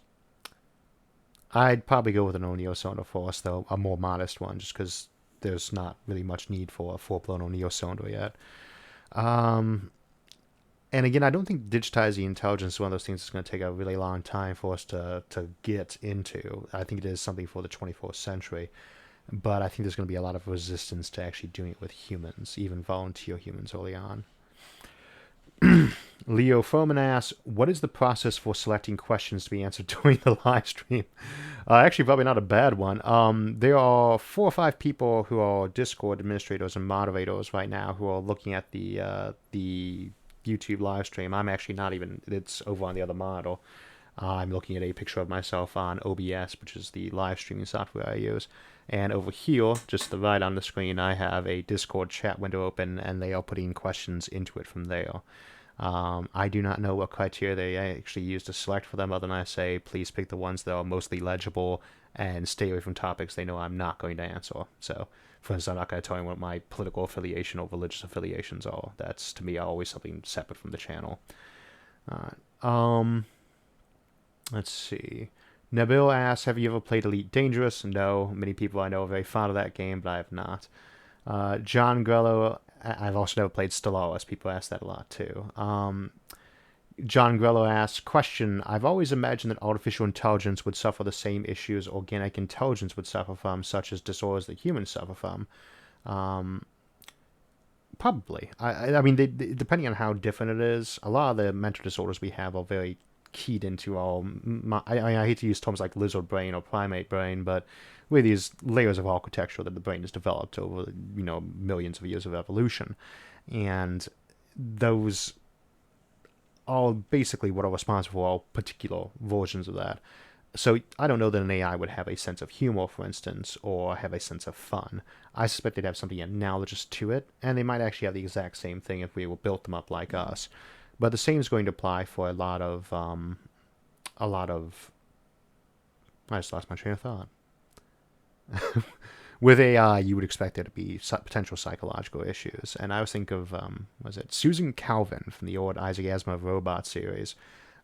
I'd probably go with an O'Neill cylinder first, though, a more modest one, just because there's not really much need for a full-blown O'Neill cylinder yet. And again, I don't think digitizing intelligence is one of those things that's going to take a really long time for us to get into. I think it is something for the 21st century. But I think there's going to be a lot of resistance to actually doing it with humans, even volunteer humans early on. Leo Foreman asks, what is the process for selecting questions to be answered during the live stream? Actually, probably not a bad one. There are 4 or 5 people who are Discord administrators and moderators right now who are looking at the YouTube live stream. I'm actually not even, it's over on the other model. I'm looking at a picture of myself on OBS, which is the live streaming software I use. And over here, just to the right on the screen, I have a Discord chat window open, and they are putting questions into it from there. I do not know what criteria they actually use to select for them, other than I say, please pick the ones that are mostly legible and stay away from topics they know I'm not going to answer. So, for instance, I'm not going to tell you what my political affiliation or religious affiliations are. That's, to me, always something separate from the channel. Let's see. Nabil asks, have you ever played Elite Dangerous? No. Many people I know are very fond of that game, but I have not. John Grello, I've also never played Stellaris. People ask that a lot, too. John Grello asks, question, I've always imagined that artificial intelligence would suffer the same issues organic intelligence would suffer from, such as disorders that humans suffer from. Probably. I mean, depending on how different it is, a lot of the mental disorders we have are very keyed into our. I hate to use terms like lizard brain or primate brain, but with these layers of architecture that the brain has developed over millions of years of evolution, and those are basically what are responsible for all particular versions of that. So I don't know that an AI would have a sense of humor, for instance, or have a sense of fun. I suspect they'd have something analogous to it, and they might actually have the exact same thing if we were built them up like us. But the same is going to apply for a lot of. I just lost my train of thought. With AI, you would expect there to be potential psychological issues, and I was thinking of was it Susan Calvin from the old Isaac Asimov robot series,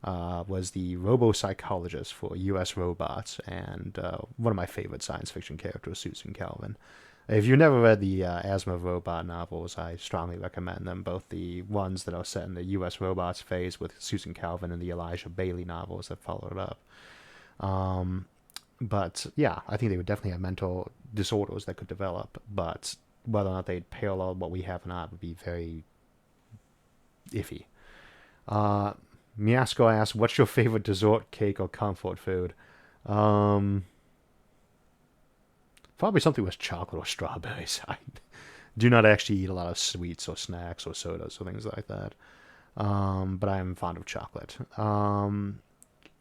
was the robo-psychologist for U.S. robots, and one of my favorite science fiction characters, Susan Calvin. If you've never read the Asimov robot novels, I strongly recommend them, both the ones that are set in the U.S. robots phase with Susan Calvin and the Elijah Bailey novels that followed up. But yeah, I think they would definitely have mental disorders that could develop, but whether or not they'd parallel what we have or not would be very iffy. Miasco asks, what's your favorite dessert, cake, or comfort food? Probably something with chocolate or strawberries. I do not actually eat a lot of sweets or snacks or sodas or things like that. But I am fond of chocolate.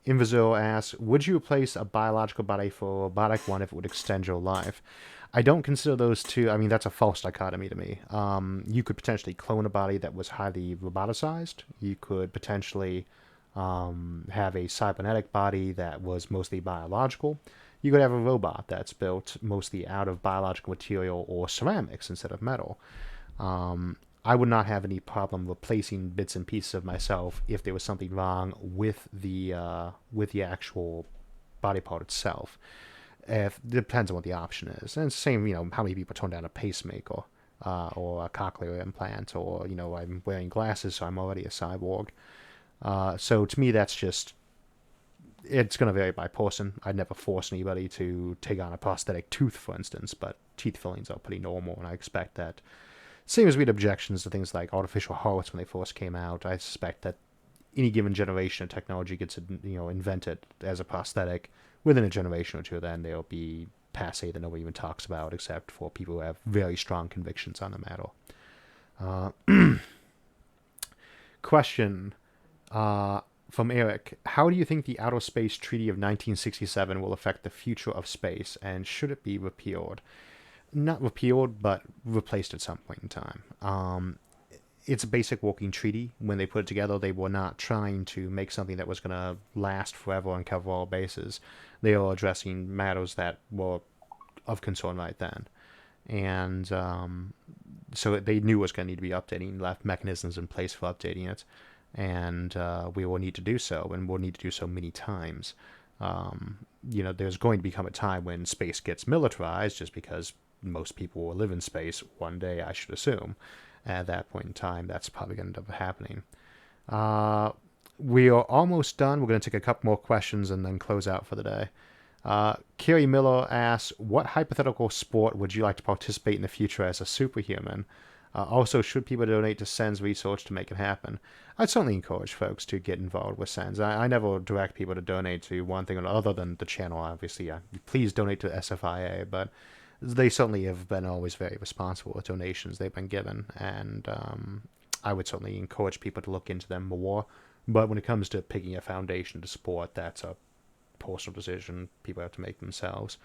Invisible asks, would you replace a biological body for a robotic one if it would extend your life? I don't consider those two. I mean, that's a false dichotomy to me. You could potentially clone a body that was highly roboticized. You could potentially have a cybernetic body that was mostly biological. You could have a robot that's built mostly out of biological material or ceramics instead of metal. I would not have any problem replacing bits and pieces of myself if there was something wrong with the actual body part itself. If it depends on what the option is, and it's the same, how many people turn down a pacemaker or a cochlear implant, or I'm wearing glasses, so I'm already a cyborg. So to me, that's just it's going to vary by person. I'd never force anybody to take on a prosthetic tooth, for instance, but teeth fillings are pretty normal, and I expect that. Same as we had objections to things like artificial hearts when they first came out. I suspect that any given generation of technology gets invented as a prosthetic, within a generation or two, then they'll be passe that nobody even talks about, except for people who have very strong convictions on the matter. Question from Eric: how do you think the Outer Space Treaty of 1967 will affect the future of space, and should it be repealed? Not repealed, but replaced at some point in time. It's a basic working treaty. When they put it together, they were not trying to make something that was going to last forever and cover all bases. They were addressing matters that were of concern right then. And so they knew it was going to need to be updating, left mechanisms in place for updating it. And we will need to do so, and we'll need to do so many times. There's going to become a time when space gets militarized, just because most people will live in space one day, I should assume. At that point in time, that's probably going to end up happening. We are almost done. We're going to take a couple more questions and then close out for the day. Kerry Miller asks, what hypothetical sport would you like to participate in the future as a superhuman? Also, should people donate to SENS research to make it happen? I'd certainly encourage folks to get involved with SENS. I never direct people to donate to one thing or other than the channel, obviously. Please donate to SFIA, but they certainly have been always very responsible with donations they've been given, and I would certainly encourage people to look into them more. But when it comes to picking a foundation to support, that's a personal decision people have to make themselves.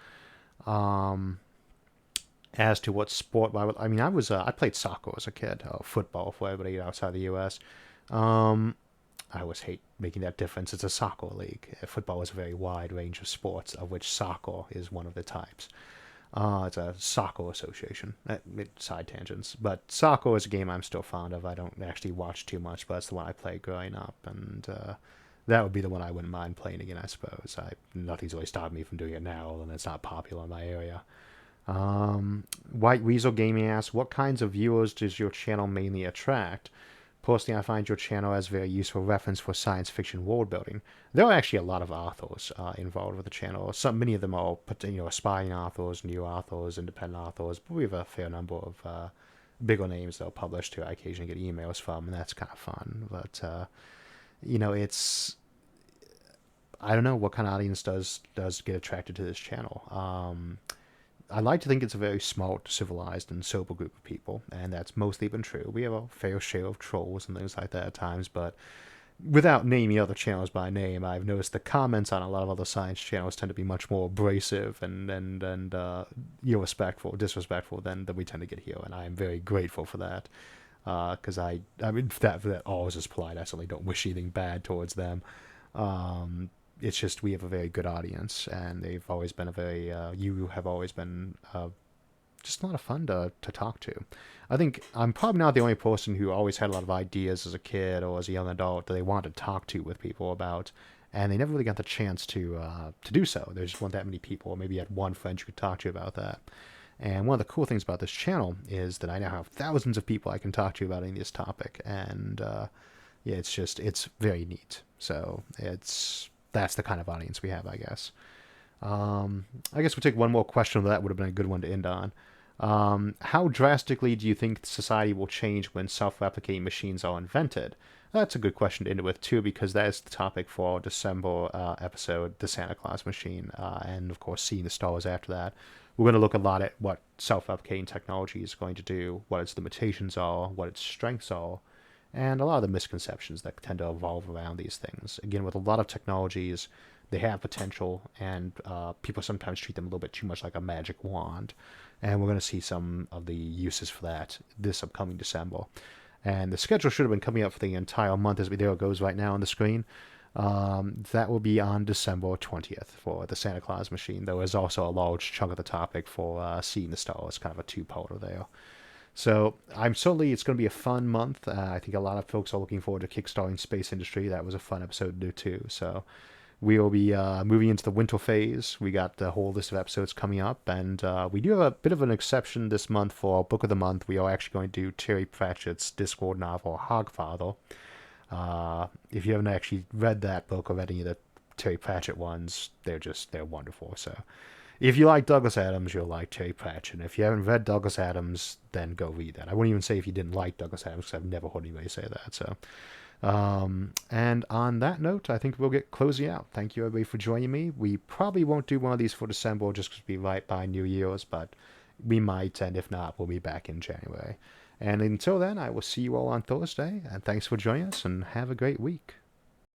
As to what sport, I played soccer as a kid, football for everybody outside the U.S. I always hate making that difference. It's a soccer league. Football is a very wide range of sports, of which soccer is one of the types. It's a soccer association. Side tangents. But soccer is a game I'm still fond of. I don't actually watch too much, but it's the one I played growing up. And that would be the one I wouldn't mind playing again, I suppose. Nothing's really stopped me from doing it now, and it's not popular in my area. White Weasel Gaming asks, what kinds of viewers does your channel mainly attract? Personally, I find your channel as a very useful reference for science fiction world building. There are actually a lot of authors involved with the channel. Many of them are aspiring authors, new authors, independent authors, but we have a fair number of bigger names they'll publish to. I occasionally get emails from, and that's kind of fun. But it's I don't know what kind of audience does get attracted to this channel. I like to think it's a very smart, civilized, and sober group of people, and that's mostly been true. We have a fair share of trolls and things like that at times, but without naming other channels by name, I've noticed the comments on a lot of other science channels tend to be much more abrasive and disrespectful than we tend to get here, and I am very grateful for that. Because I mean, that always is polite. I certainly don't wish anything bad towards them. It's just we have a very good audience, and they've always been you have always been just a lot of fun to talk to. I think I'm probably not the only person who always had a lot of ideas as a kid or as a young adult that they wanted to talk to with people about, and they never really got the chance to do so. There just weren't that many people, or maybe you had one friend you could talk to about that. And one of the cool things about this channel is that I now have thousands of people I can talk to about any of this topic, and yeah, it's very neat. So that's the kind of audience we have, I guess. I guess we'll take one more question. That would have been a good one to end on. How drastically do you think society will change when self-replicating machines are invented? That's a good question to end with, too, because that is the topic for our December episode, The Santa Claus Machine, and, of course, Seeing the Stars after that. We're going to look a lot at what self-replicating technology is going to do, what its limitations are, what its strengths are, and a lot of the misconceptions that tend to evolve around these things. Again, with a lot of technologies, they have potential, and people sometimes treat them a little bit too much like a magic wand. And we're going to see some of the uses for that this upcoming December. And the schedule should have been coming up for the entire month, as there it goes right now on the screen. That will be on December 20th for the Santa Claus Machine. There is also a large chunk of the topic for Seeing the Stars, kind of a two-parter there. So it's going to be a fun month. I think a lot of folks are looking forward to kickstarting space industry. That was a fun episode to do too. So we will be moving into the winter phase. We got the whole list of episodes coming up, and we do have a bit of an exception this month for our book of the month. We are actually going to do Terry Pratchett's Discworld novel, Hogfather. If you haven't actually read that book or read any of the Terry Pratchett ones, they're wonderful. So if you like Douglas Adams, you'll like Terry Pratchett. And if you haven't read Douglas Adams, then go read that. I wouldn't even say if you didn't like Douglas Adams, because I've never heard anybody say that. So, and on that note, I think we'll get closing out. Thank you, everybody, for joining me. We probably won't do one of these for December just because we'll be right by New Year's, but we might, and if not, we'll be back in January. And until then, I will see you all on Thursday, and thanks for joining us, and have a great week.